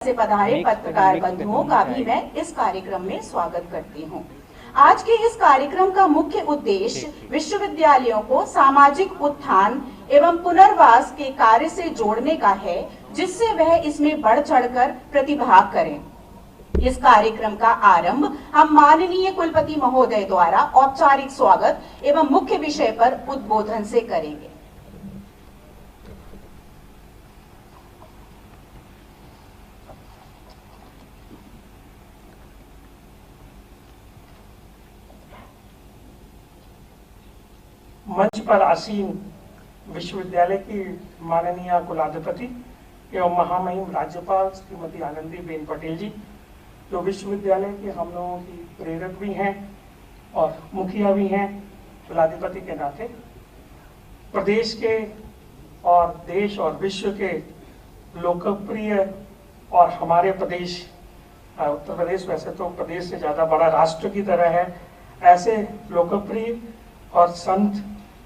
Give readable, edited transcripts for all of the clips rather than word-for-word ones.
से पधारे पत्रकार बंधुओं का भी मैं इस कार्यक्रम में स्वागत करती हूँ। आज के इस कार्यक्रम का मुख्य उद्देश्य विश्वविद्यालयों को सामाजिक उत्थान एवं पुनर्वास के कार्य से जोड़ने का है, जिससे वह इसमें बढ़ चढ़कर प्रतिभाग करें। इस कार्यक्रम का आरंभ हम माननीय कुलपति महोदय द्वारा औपचारिक स्वागत एवं मुख्य विषय पर उद्बोधन से करेंगे। मंच पर आसीन विश्वविद्यालय की माननीय कुलाधिपति एवं महामहिम राज्यपाल श्रीमती आनंदीबेन पटेल जी, जो विश्वविद्यालय के हम लोगों की प्रेरक भी हैं और मुखिया भी हैं कुलाधिपति के नाते, प्रदेश के और देश और विश्व के लोकप्रिय और हमारे प्रदेश उत्तर प्रदेश वैसे तो प्रदेश से ज़्यादा बड़ा राष्ट्र की तरह है, ऐसे लोकप्रिय और संत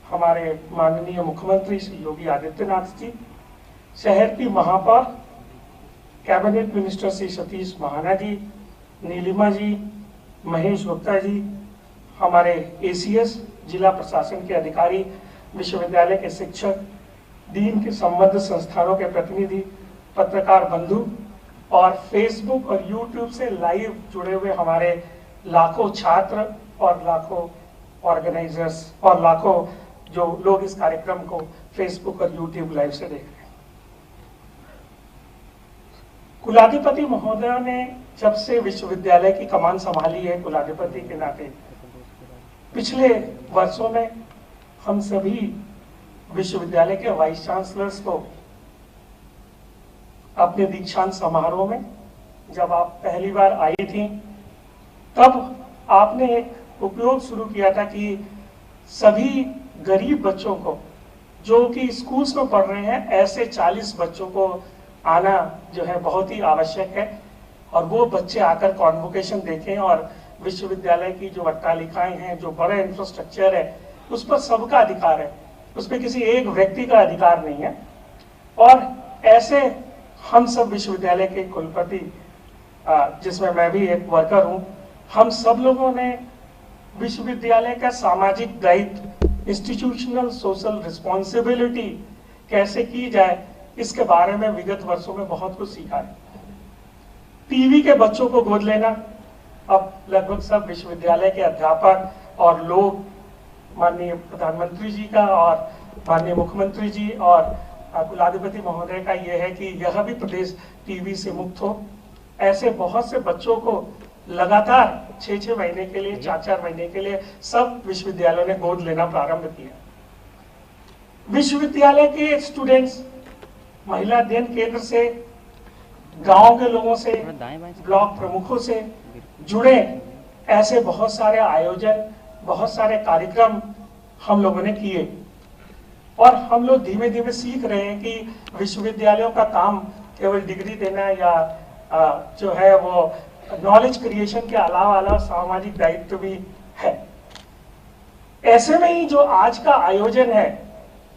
हमारे माननीय मुख्यमंत्री श्री योगी आदित्यनाथ जी, शहर की महापौर कैबिनेट मिनिस्टर श्री सतीश महाना जी, नीलिमा जी, महेश गुप्ता जी, हमारे एसीएस जिला प्रशासन के अधिकारी, विश्वविद्यालय के शिक्षक, दीन के संबद्ध संस्थानों के प्रतिनिधि, पत्रकार बंधु और फेसबुक और यूट्यूब से लाइव जुड़े हुए हमारे लाखों छात्र और लाखों ऑर्गेनाइजर्स और लाखों जो लोग इस कार्यक्रम को फेसबुक और यूट्यूब लाइव से देख रहे हैं। कुलाधिपति महोदय ने जब से विश्वविद्यालय की कमान संभाली है कुलाधिपति के नाते, पिछले वर्षों में हम सभी विश्वविद्यालय के वाइस चांसलर्स को अपने दीक्षांत समारोह में, जब आप पहली बार आई थी, तब आपने एक उपयोग शुरू किया था कि सभी गरीब बच्चों को जो कि स्कूल्स में पढ़ रहे हैं, ऐसे 40 बच्चों को आना जो है बहुत ही आवश्यक है, और वो बच्चे आकर कॉन्वोकेशन देखें और विश्वविद्यालय की जो अट्टालिकाएं हैं, जो बड़ा इंफ्रास्ट्रक्चर है, उस पर सबका अधिकार है, उस पर किसी एक व्यक्ति का अधिकार नहीं है। और ऐसे हम सब विश्वविद्यालय के कुलपति, जिसमें मैं भी एक वर्कर हूँ, हम सब लोगों ने विश्वविद्यालय का सामाजिक दायित्व, इंस्टीट्यूशनल सोशल रिस्पॉन्सिबिलिटी कैसे की जाए, इसके बारे में विगत वर्षों में बहुत कुछ सीखा है। टीवी के बच्चों को गोद लेना, अब लगभग सब विश्वविद्यालय के अध्यापक और लोग माननीय प्रधानमंत्री जी का और माननीय मुख्यमंत्री जी और कुलाधिपति महोदय का यह है कि यह भी प्रदेश टीवी से मुक्त हो। ऐसे बहुत से बच्चों को लगातार 6-6 महीने के लिए, 4-4 महीने के लिए सब विश्वविद्यालयों ने गोद लेना प्रारंभ किया। विश्वविद्यालय के स्टूडेंट्स महिला अध्ययन केंद्र से, गांव के लोगों से, ब्लॉक प्रमुखों से जुड़े ऐसे बहुत सारे आयोजन, बहुत सारे कार्यक्रम हम लोगों ने किए, और हम लोग धीमे धीमे सीख रहे हैं कि विश्वविद्यालयों का काम केवल डिग्री देना या जो है वो नॉलेज क्रिएशन के अलावा सामाजिक दायित्व भी है। ऐसे में ही जो आज का आयोजन है,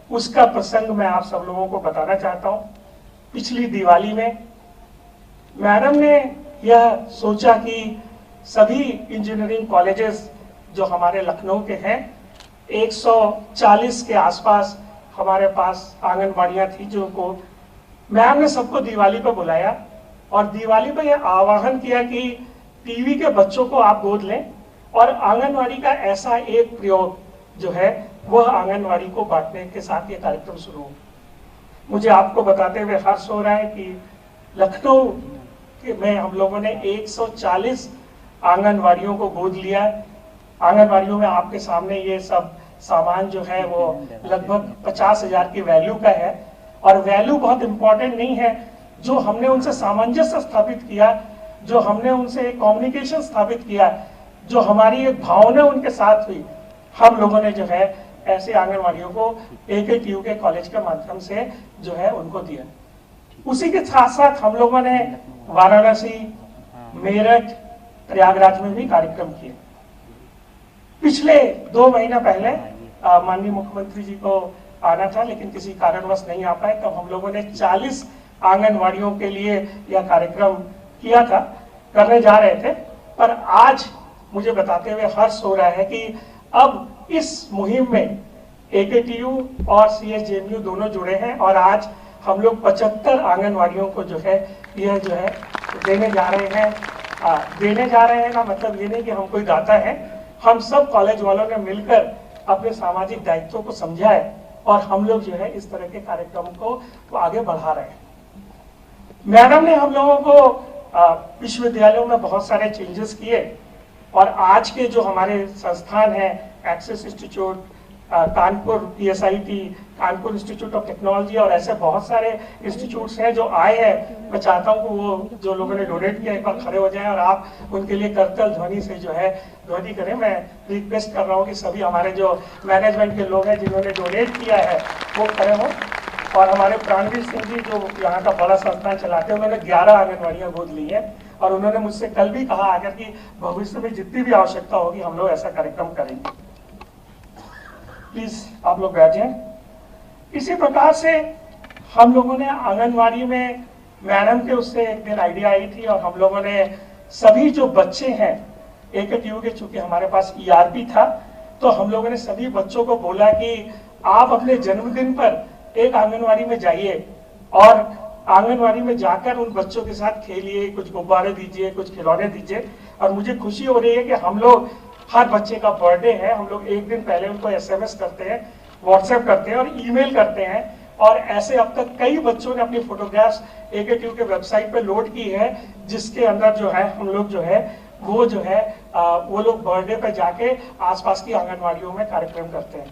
उसका प्रसंग मैं आप सब लोगों को बताना चाहता हूं। पिछली दिवाली में मैडम ने यह सोचा कि सभी इंजीनियरिंग कॉलेजेस जो हमारे लखनऊ के हैं, 140 के आसपास हमारे पास आंगनबाड़ियां थी, जो को मैम ने सबको दिवाली पर बुलाया और दिवाली पर यह आह्वान किया कि टीवी के बच्चों को आप गोद लें, और आंगनवाड़ी का ऐसा एक प्रयोग जो है वह आंगनवाड़ी को बांटने के साथ ये कार्यक्रम शुरू हो। मुझे आपको बताते हुए हर्ष हो रहा है कि लखनऊ में हम लोगों ने 140 आंगनवाड़ियों को गोद लिया। आंगनवाड़ियों में आपके सामने ये सब सामान जो है वो लगभग 50,000 की वैल्यू का है, और वैल्यू बहुत इंपॉर्टेंट नहीं है, जो हमने उनसे सामंजस्य स्थापित किया, जो हमने उनसे कम्युनिकेशन स्थापित किया, जो हमारी एक भावना उनके साथ हुई, हम लोगों ने जो है ऐसे आंगनवाड़ियों को AKTU के कॉलेज के माध्यम से जो है उनको दिया। उसी के साथ साथ हम लोगों ने वाराणसी, मेरठ, प्रयागराज में भी कार्यक्रम किए। पिछले 2 महीना पहले माननीय मुख्यमंत्री जी को आना था, लेकिन किसी कारणवश नहीं आ पाए, तब हम लोगों ने 40 आंगनवाड़ियों के लिए यह कार्यक्रम किया था, करने जा रहे थे। पर आज मुझे बताते हुए हर्ष हो रहा है कि अब इस मुहिम में AKTU और CSJMU दोनों जुड़े हैं और आज हम लोग 75 आंगनवाड़ियों को जो है यह जो है देने जा रहे हैं। देने जा रहे हैं ना, मतलब ये नहीं कि हम कोई दाता है, हम सब कॉलेज वालों ने मिलकर अपने सामाजिक दायित्वों को समझा है और हम लोग जो है इस तरह के कार्यक्रम को आगे बढ़ा रहे हैं। मैडम ने हम लोगों को विश्वविद्यालयों में बहुत सारे चेंजेस किए और आज के जो हमारे संस्थान हैं, Access institute, Kanpur PSIT, Kanpur institute of technology और ऐसे बहुत सारे इंस्टीट्यूट्स हैं जो आए हैं। मैं चाहता हूं कि वो जो लोगों ने डोनेट किया एक बार खड़े हो जाएं और आप उनके लिए करतल ध्वनि से जो है ध्वनि करें। मैं रिक्वेस्ट कर रहा हूं कि सभी हमारे जो मैनेजमेंट के लोग हैं जिन्होंने डोनेट किया है वो खड़े हों। और हमारे प्राणवीर सिंह जी जो यहाँ का बड़ा संस्थान चलाते हैं, उन्होंने 11 आंगनवाड़ियाँ गोद ली है और उन्होंने मुझसे कल भी कहा अगर कि भविष्य में जितनी भी आवश्यकता होगी हम लोग ऐसा कार्यक्रम करेंगे। प्लीज आप लोग बैठ जाएं। इसी प्रकार से हम लोगों ने आंगनवाड़ी में मैडम के उससे एक दिन आइडिया आई थी और हम लोगों ने सभी जो बच्चे हैं AKTU के, चूंकि हमारे पास ERP था, तो हम लोगों ने सभी बच्चों को बोला कि आप अपने जन्मदिन पर एक आंगनवाड़ी में जाइए और आंगनवाड़ी में जाकर उन बच्चों के साथ खेलिए, कुछ गुब्बारे दीजिए, कुछ खिलौने दीजिए। और मुझे खुशी हो रही है कि हम लोग हर बच्चे का बर्थडे है, हम लोग एक दिन पहले उनको SMS करते हैं, WhatsApp करते हैं और ईमेल करते हैं। और ऐसे अब तक कई बच्चों ने अपनी फोटोग्राफ्स AKTU के वेबसाइट पे लोड की है, जिसके अंदर जो है हम लोग जो है वो जो है वो लोग बर्थडे पे जाके आसपास की आंगनवाड़ियों में कार्यक्रम करते हैं।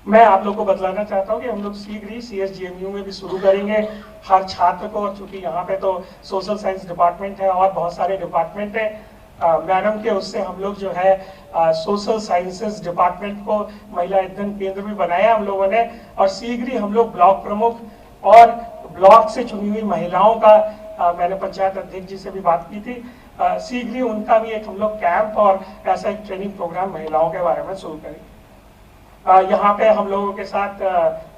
मैं आप लोग को बतलाना चाहता हूँ कि हम लोग शीघ्र ही CSJMU में भी शुरू करेंगे हर छात्र को, चूंकि यहाँ पे तो सोशल साइंस डिपार्टमेंट है और बहुत सारे डिपार्टमेंट है। मैडम के उससे हम लोग जो है सोशल साइंसेस डिपार्टमेंट को महिला अध्ययन केंद्र भी बनाया हम लोगों ने। और शीघ्र ही हम लोग ब्लॉक प्रमुख और ब्लॉक से चुनी हुई महिलाओं का मैंने पंचायत अध्यक्ष जी से भी बात की थी, शीघ्र ही उनका भी एक हम लोग कैंप और ऐसा एक ट्रेनिंग प्रोग्राम महिलाओं के बारे में शुरू करेंगे। यहाँ पे हम लोगों के साथ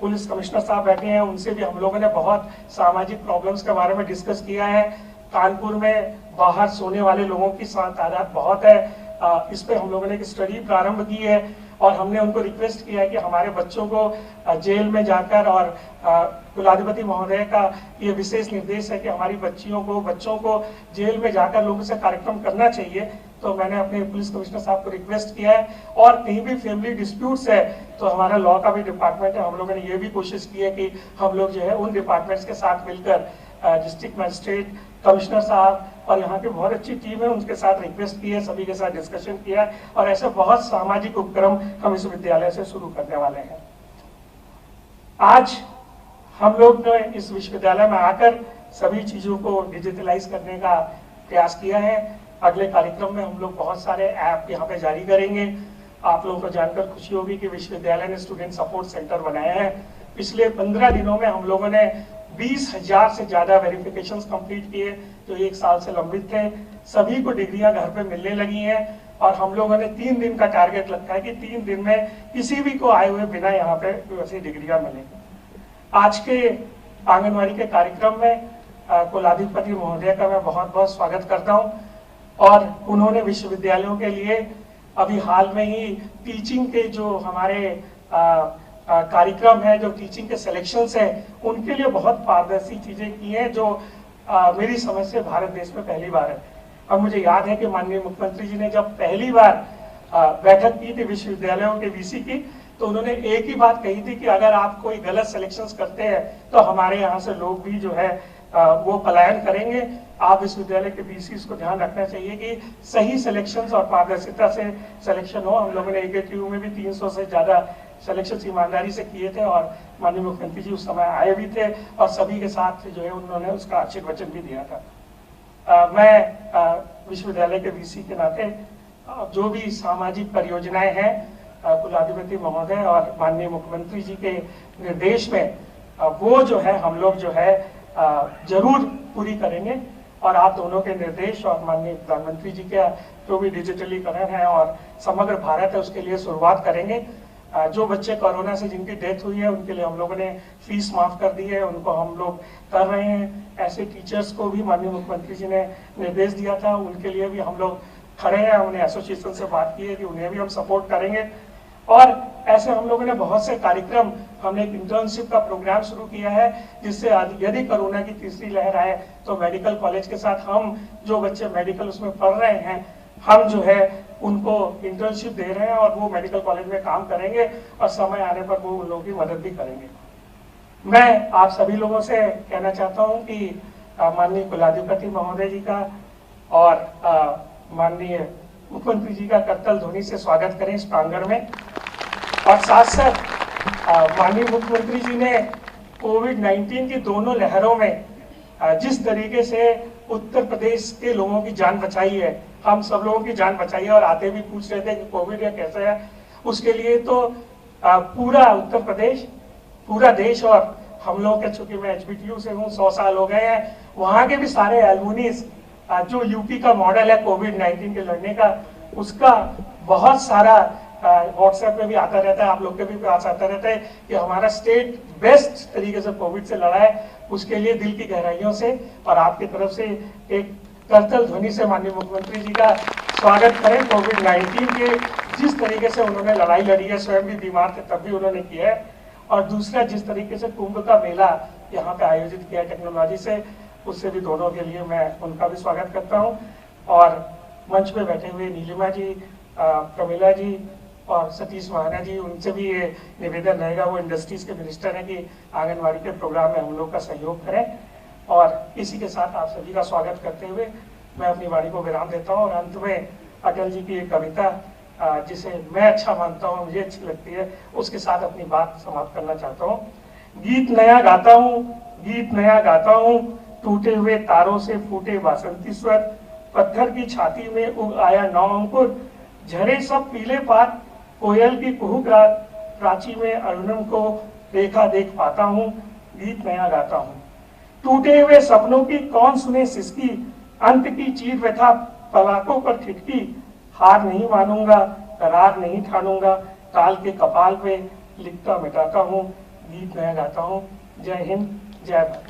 पुलिस कमिश्नर साहब बैठे हैं, उनसे भी हम लोगों ने बहुत सामाजिक प्रॉब्लम्स के बारे में डिस्कस किया है। कानपुर में बाहर सोने वाले लोगों की तादाद बहुत है, इस पे हम लोगों ने एक स्टडी प्रारंभ की है और हमने उनको रिक्वेस्ट किया है कि हमारे बच्चों को जेल में जाकर, और कुलाधिपति महोदय का ये विशेष निर्देश है कि हमारी बच्चों को जेल में जाकर लोगों से कार्यक्रम करना चाहिए। तो मैंने अपने पुलिस कमिश्नर साहब को रिक्वेस्ट किया है। और कहीं भी फैमिली डिस्प्यूट्स है तो हमारा लॉ का भी डिपार्टमेंट है, हम लोगों ने ये भी कोशिश की है कि हम लोग जो है उन डिपार्टमेंट्स के साथ मिलकर डिस्ट्रिक्ट मजिस्ट्रेट, कमिश्नर साहब और यहाँ की बहुत अच्छी टीम है उनके साथ रिक्वेस्ट की है, सभी के साथ डिस्कशन किया है और ऐसे बहुत सामाजिक उपक्रम हम इस विद्यालय से शुरू करने वाले हैं। आज हम लोग ने इस विश्वविद्यालय में आकर सभी चीजों को डिजिटलाइज करने का प्रयास किया है। अगले कार्यक्रम में हम लोग बहुत सारे ऐप यहाँ पे जारी करेंगे। आप लोगों को जानकर खुशी होगी कि विश्वविद्यालय ने स्टूडेंट सपोर्ट सेंटर बनाया है। पिछले 15 दिनों में हम लोगों ने 20,000 से ज्यादा वेरिफिकेशंस कंप्लीट किए जो 1 साल से लंबित थे। सभी को डिग्रियां घर पे मिलने लगी हैं और हम लोगों ने 3 दिन का टारगेट रखा है कि 3 दिन में किसी भी को आए हुए बिना यहाँ पे वैसी डिग्रियां मिलेंगी। आज के आंगनवाड़ी के कार्यक्रम में कुलाधिपति महोदय का मैं बहुत बहुत स्वागत करता हूँ और उन्होंने विश्वविद्यालयों के लिए अभी हाल में ही टीचिंग के जो हमारे कार्यक्रम है, जो टीचिंग के सिलेक्शंस है, उनके लिए बहुत पारदर्शी चीजें की हैं जो मेरी समझ से भारत देश में पहली बार है। और मुझे याद है कि माननीय मुख्यमंत्री जी ने जब पहली बार बैठक की थी विश्वविद्यालयों के VC की, तो उन्होंने एक ही बात कही थी कि अगर आप कोई गलत सिलेक्शंस करते हैं तो हमारे यहाँ से लोग भी जो है वो पलायन करेंगे। आप विश्वविद्यालय के VCs को ध्यान रखना चाहिए कि सही सिलेक्शंस और पारदर्शिता से सिलेक्शन हो। हम लोगों ने AKTU में भी 300 से ज्यादा सिलेक्शन ईमानदारी से किए थे और माननीय मुख्यमंत्री जी उस समय आए भी थे और सभी के साथ जो है उन्होंने उसका आशीर्वचन भी दिया था। मैं विश्वविद्यालय के VC के नाते जो भी सामाजिक परियोजनाएं हैं कुलाधिपति महोदय और माननीय मुख्यमंत्री जी के निर्देश में वो जो है हम लोग जो है जरूर पूरी करेंगे। और आप दोनों के निर्देश और माननीय प्रधानमंत्री जी के जो भी डिजिटलीकरण है और समग्र भारत है उसके लिए शुरुआत करेंगे। जो बच्चे कोरोना से जिनकी डेथ हुई है उनके लिए हम लोगों ने फीस माफ कर दी है, उनको हम लोग कर रहे हैं। ऐसे टीचर्स को भी माननीय मुख्यमंत्री जी ने निर्देश दिया था, उनके लिए भी हम लोग खड़े हैं। उन्हें एसोसिएशन से बात की है कि उन्हें भी हम सपोर्ट करेंगे। और ऐसे हम लोगों ने बहुत से कार्यक्रम, हमने एक इंटर्नशिप का प्रोग्राम शुरू किया है, जिससे यदि कोरोना की तीसरी लहर आए तो मेडिकल कॉलेज के साथ हम जो बच्चे मेडिकल उसमें पढ़ रहे हैं, हम जो है उनको इंटर्नशिप दे रहे हैं और वो मेडिकल कॉलेज में काम करेंगे और समय आने पर वो उन लोगों की मदद भी करेंगे। मैं आप सभी लोगों से कहना चाहता हूं कि माननीय कुलाधिपति महोदय जी का और माननीय मुख्यमंत्री जी का करतल ध्वनि से स्वागत करें इस प्रांगण में। और साथ साथ माननीय मुख्यमंत्री जी ने कोविड-19 की दोनों लहरों में जिस तरीके से उत्तर प्रदेश के लोगों की जान बचाई है, हम सब लोगों की जान बचाई है। और आते भी पूछ रहे थे कि कोविड है कैसे है, उसके लिए तो पूरा उत्तर प्रदेश, पूरा देश और हम लोग के, चूंकि मैं HBTU से हूँ, 100 साल हो गए हैं, वहाँ के भी सारे एल्युमिनीज, जो यूपी का मॉडल है कोविड-19 के लड़ने का, उसका बहुत सारा व्हाट्सएप पे भी आता रहता है, आप लोग के भी पास आता रहता है कि हमारा स्टेट बेस्ट तरीके से कोविड से लड़ा है। उसके लिए दिल की गहराइयों से और आपकी तरफ से एक करतल ध्वनि से माननीय मुख्यमंत्री जी का स्वागत करें। कोविड-19 के जिस तरीके से उन्होंने लड़ाई लड़ी है, स्वयं भी बीमार थे तब भी उन्होंने किया है। और दूसरा, जिस तरीके से कुंभ का मेला यहाँ पे आयोजित किया टेक्नोलॉजी से, उससे भी दोनों के लिए मैं उनका भी स्वागत करता हूँ। और मंच पे बैठे हुए नीलिमा जी, प्रमिला जी और सतीश महाना जी, उनसे भी ये निवेदन रहेगा, वो इंडस्ट्रीज के मिनिस्टर हैं, कि आंगनबाड़ी के प्रोग्राम में हम लोग का सहयोग करें। और इसी के साथ आप सभी का स्वागत करते हुए मैं अपनी वाणी को विराम देता हूँ। और अंत में अटल जी की एक कविता, जिसे मैं अच्छा मानता हूँ, मुझे अच्छी लगती है, उसके साथ अपनी बात समाप्त करना चाहता हूँ। गीत नया गाता हूँ, गीत नया गाता हूँ, टूटे हुए तारों से फूटे वासंती स्वर, पत्थर की छाती में उग आया नौ अंकुर, झरे सब पीले पात, कोयल की कुहुक रात, प्राची में अरुणम को देखा देख पाता हूँ, गीत नया गाता हूँ। टूटे हुए सपनों की कौन सुने सिसकी, अंत की चीर व्यथा पलाकों पर ठिठकी, हार नहीं मानूंगा, करार नहीं ठानूंगा, काल के कपाल पे लिखता मिटाता हूँ, गीत नया गाता हूँ। जय हिंद, जय भारत।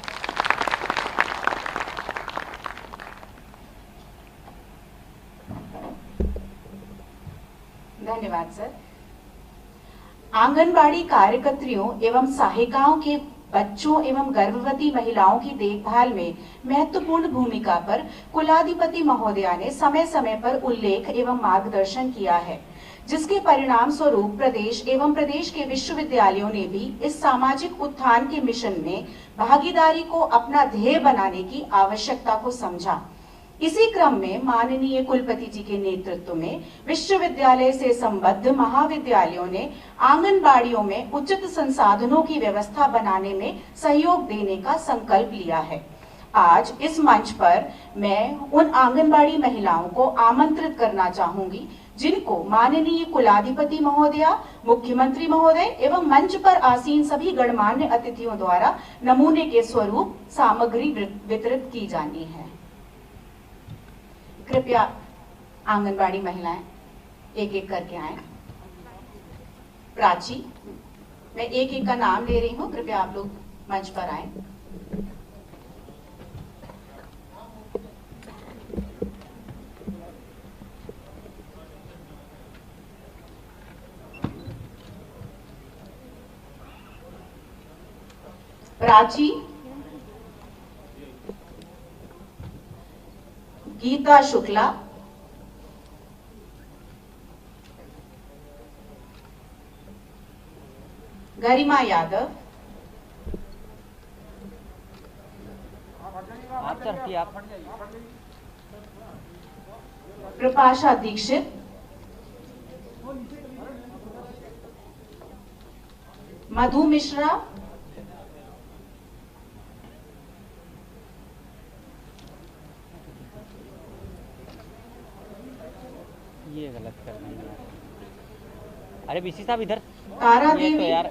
धन्यवाद सर। आंगनबाड़ी कार्यकर्तियों एवं सहायिकाओं के बच्चों एवं गर्भवती महिलाओं की देखभाल में महत्वपूर्ण भूमिका पर कुलाधिपति महोदया ने समय समय पर उल्लेख एवं मार्गदर्शन किया है, जिसके परिणाम स्वरूप प्रदेश एवं प्रदेश के विश्वविद्यालयों ने भी इस सामाजिक उत्थान के मिशन में भागीदारी को अपना ध्येय बनाने की आवश्यकता को समझा। इसी क्रम में माननीय कुलपति जी के नेतृत्व में विश्वविद्यालय से संबद्ध महाविद्यालयों ने आंगनबाड़ियों में उचित संसाधनों की व्यवस्था बनाने में सहयोग देने का संकल्प लिया है। आज इस मंच पर मैं उन आंगनबाड़ी महिलाओं को आमंत्रित करना चाहूंगी जिनको माननीय कुलाधिपति महोदया, मुख्यमंत्री महोदय एवं मंच पर आसीन सभी गणमान्य अतिथियों द्वारा नमूने के स्वरूप सामग्री वितरित की जानी है। कृपया आंगनबाड़ी महिलाएं एक एक करके आए। प्राची, मैं एक एक का नाम ले रही हूँ, कृपया आप लोग मंच पर आए। प्राची, गीता शुक्ला, गरिमा यादव, कृपाशा दीक्षित, मधु मिश्रा, ये गलत कर दिया। अरे बीसी साहब इधर, तारा ये देवी, तो यार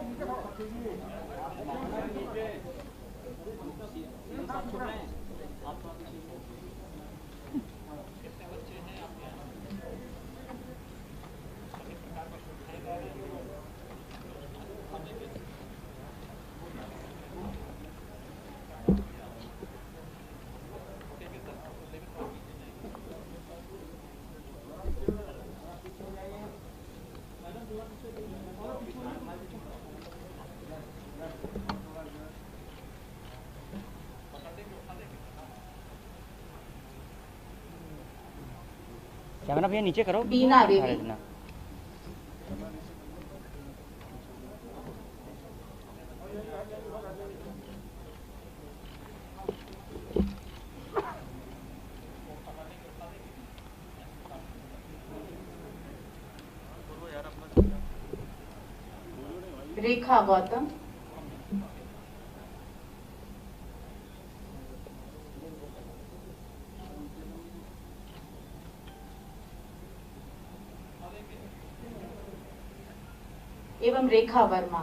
कैमरा भैया नीचे करो। बीना देवी। अरे ना। रेखा गौतम। एवं रेखा वर्मा।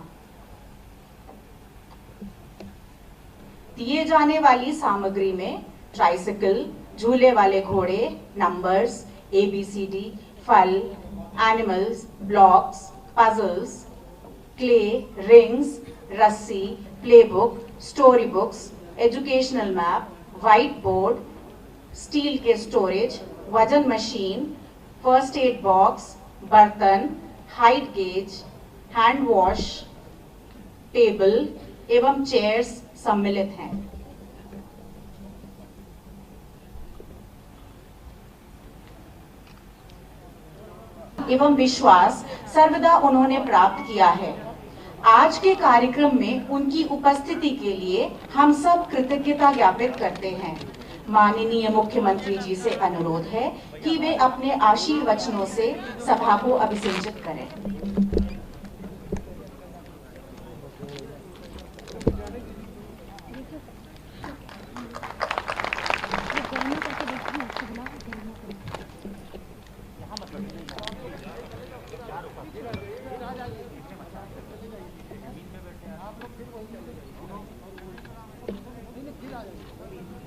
दिए जाने वाली सामग्री में ट्राइसिकल, झूले वाले घोड़े, नंबर्स, ABCD, फल, animals, blocks, puzzles, clay, rings, रस्सी, playbook, story books, educational map, white board, steel के स्टोरेज, वजन मशीन, फर्स्ट एड बॉक्स, बर्तन, height gauge, hand wash, table एवं चेयर्स सम्मिलित हैं। एवं विश्वास सर्वदा उन्होंने प्राप्त किया है। आज के कार्यक्रम में उनकी उपस्थिति के लिए हम सब कृतज्ञता ज्ञापित करते हैं। माननीय मुख्यमंत्री जी से अनुरोध है कि वे अपने आशीर्वचनों से सभा को अभिषेचित करें।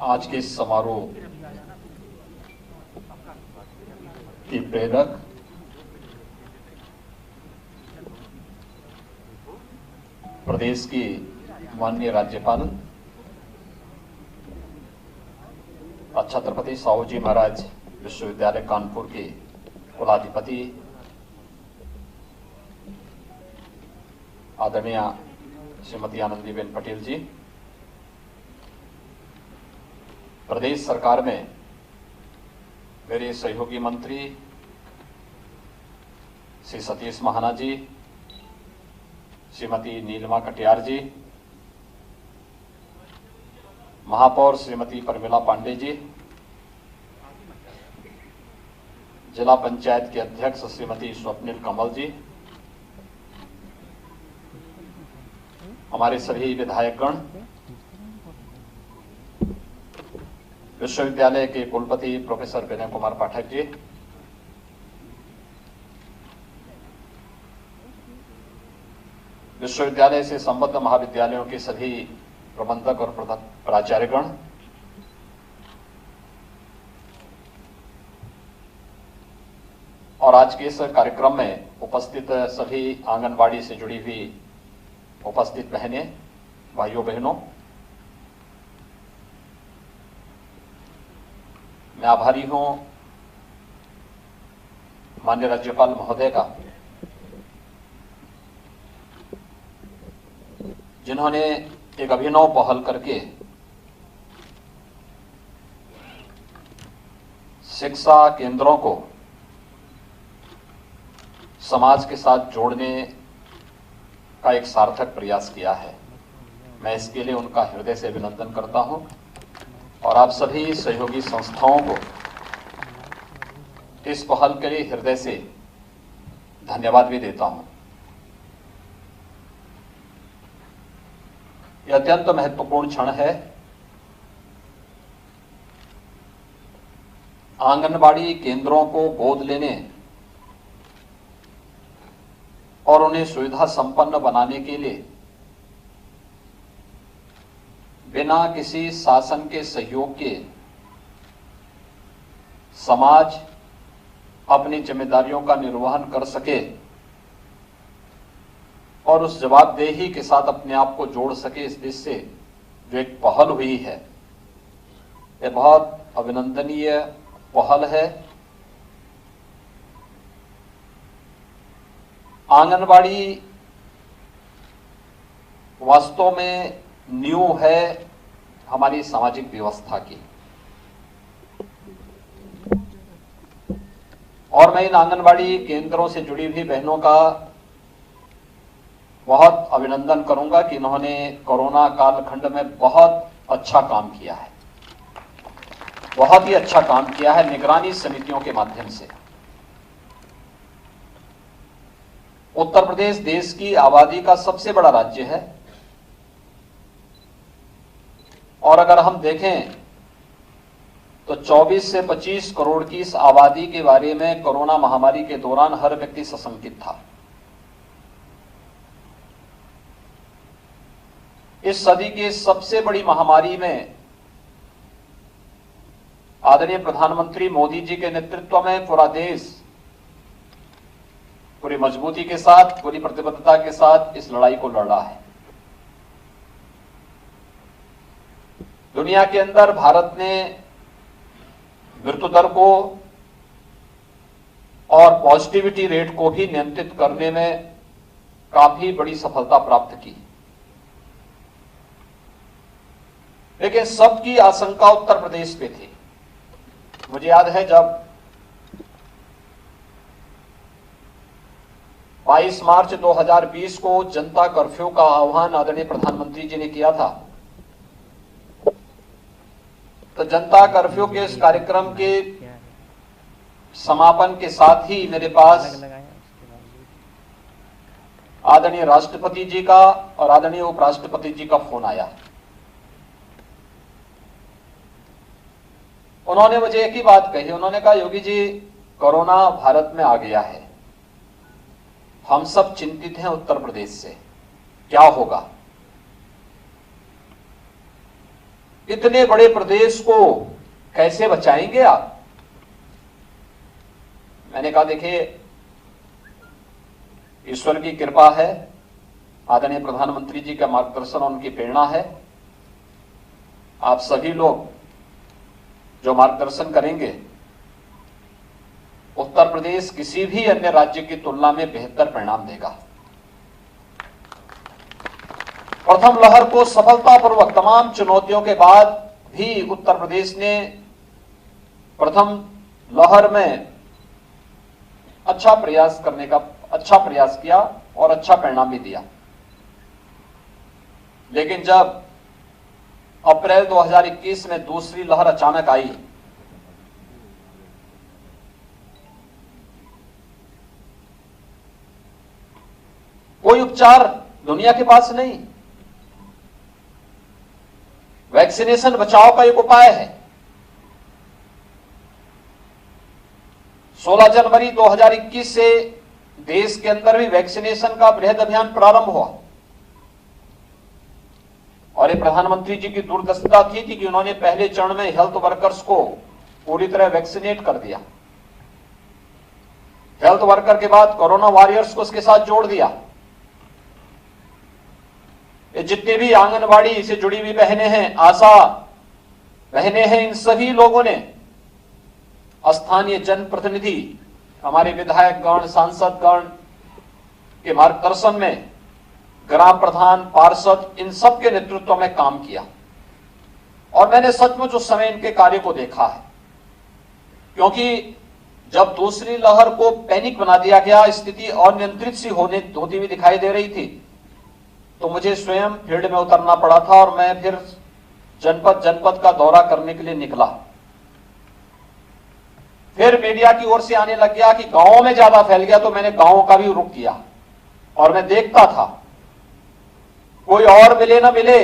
आज के इस समारोह की प्रेरक प्रदेश की माननीय राज्यपाल छत्रपति साहू जी महाराज विश्वविद्यालय कानपुर के कुलाधिपति आदरणीय श्रीमती आनंदीबेन पटेल जी, प्रदेश सरकार में मेरे सहयोगी मंत्री श्री सतीश महाना जी, श्रीमती नीलिमा कटियार जी, महापौर श्रीमती परमिला पांडे जी, जिला पंचायत के अध्यक्ष श्रीमती स्वप्निल कमल जी, हमारे सभी विधायकगण, विश्वविद्यालय के कुलपति प्रोफेसर विनय कुमार पाठक जी, विश्वविद्यालय से संबद्ध महाविद्यालयों के सभी प्रबंधक और प्राचार्यगण, और आज के इस कार्यक्रम में उपस्थित सभी आंगनबाड़ी से जुड़ी हुई उपस्थित बहनें, भाइयों बहनों, मैं आभारी हूं माननीय राज्यपाल महोदय का, जिन्होंने एक अभिनव पहल करके शिक्षा केंद्रों को समाज के साथ जोड़ने का एक सार्थक प्रयास किया है। मैं इसके लिए उनका हृदय से अभिनंदन करता हूं और आप सभी सहयोगी संस्थाओं को इस पहल के लिए हृदय से धन्यवाद भी देता हूं। यह अत्यंत महत्वपूर्ण क्षण है। आंगनबाड़ी केंद्रों को गोद लेने और उन्हें सुविधा संपन्न बनाने के लिए बिना किसी शासन के सहयोग के समाज अपनी जिम्मेदारियों का निर्वहन कर सके और उस जवाबदेही के साथ अपने आप को जोड़ सके, इस दृष्टि से जो एक पहल हुई है, यह बहुत अभिनंदनीय पहल है। आंगनबाड़ी वास्तव में नींव है हमारी सामाजिक व्यवस्था की। और मैं इन आंगनबाड़ी केंद्रों से जुड़ी हुई बहनों का बहुत अभिनंदन करूंगा कि इन्होंने कोरोना कालखंड में बहुत अच्छा काम किया है, बहुत ही अच्छा काम किया है निगरानी समितियों के माध्यम से। उत्तर प्रदेश देश की आबादी का सबसे बड़ा राज्य है और अगर हम देखें तो 24 से 25 करोड़ की इस आबादी के बारे में कोरोना महामारी के दौरान हर व्यक्ति सशंकित था। इस सदी की सबसे बड़ी महामारी में आदरणीय प्रधानमंत्री मोदी जी के नेतृत्व में पूरा देश पूरी मजबूती के साथ, पूरी प्रतिबद्धता के साथ इस लड़ाई को लड़ रहा है। दुनिया के अंदर भारत ने मृत्यु दर को और पॉजिटिविटी रेट को भी नियंत्रित करने में काफी बड़ी सफलता प्राप्त की, लेकिन सबकी आशंका उत्तर प्रदेश पे थी। मुझे याद है जब 22 मार्च 2020 को जनता कर्फ्यू का आह्वान आदरणीय प्रधानमंत्री जी ने किया था, तो जनता कर्फ्यू के इस कार्यक्रम के समापन के साथ ही मेरे पास आदरणीय राष्ट्रपति जी का और आदरणीय उपराष्ट्रपति जी का फोन आया। उन्होंने मुझे एक ही बात कही, उन्होंने कहा योगी जी कोरोना भारत में आ गया है, हम सब चिंतित हैं उत्तर प्रदेश से, क्या होगा? इतने बड़े प्रदेश को कैसे बचाएंगे आप? मैंने कहा देखिए ईश्वर की कृपा है, आदरणीय प्रधानमंत्री जी का मार्गदर्शन और उनकी प्रेरणा है। आप सभी लोग जो मार्गदर्शन करेंगे, उत्तर प्रदेश किसी भी अन्य राज्य की तुलना में बेहतर परिणाम देगा। प्रथम लहर को सफलतापूर्वक तमाम चुनौतियों के बाद भी उत्तर प्रदेश ने प्रथम लहर में अच्छा प्रयास किया और अच्छा परिणाम भी दिया। लेकिन जब अप्रैल 2021 में दूसरी लहर अचानक आई, कोई उपचार दुनिया के पास नहीं, वैक्सीनेशन बचाव का एक उपाय है। 16 जनवरी 2021 से देश के अंदर भी वैक्सीनेशन का बृहद अभियान प्रारंभ हुआ और ये प्रधानमंत्री जी की दूरदर्शिता थी कि उन्होंने पहले चरण में हेल्थ वर्कर्स को पूरी तरह वैक्सीनेट कर दिया। हेल्थ वर्कर के बाद कोरोना वॉरियर्स को उसके साथ जोड़ दिया। ये जितने भी आंगनबाड़ी से जुड़ी हुई बहनें हैं, आशा बहनें हैं, इन सभी लोगों ने स्थानीय जनप्रतिनिधि, हमारे विधायकगण, सांसदगण के मार्गदर्शन में ग्राम प्रधान, पार्षद, इन सब के नेतृत्व में काम किया और मैंने सचमुच उस समय इनके कार्य को देखा है। क्योंकि जब दूसरी लहर को पैनिक बना दिया गया, स्थिति अनियंत्रित सी होती हुई दिखाई दे रही थी, तो मुझे स्वयं फील्ड में उतरना पड़ा था और मैं फिर जनपद जनपद का दौरा करने के लिए निकला। फिर मीडिया की ओर से आने लग गया कि गांवों में ज्यादा फैल गया, तो मैंने गांवों का भी रुख किया और मैं देखता था, कोई और मिले ना मिले,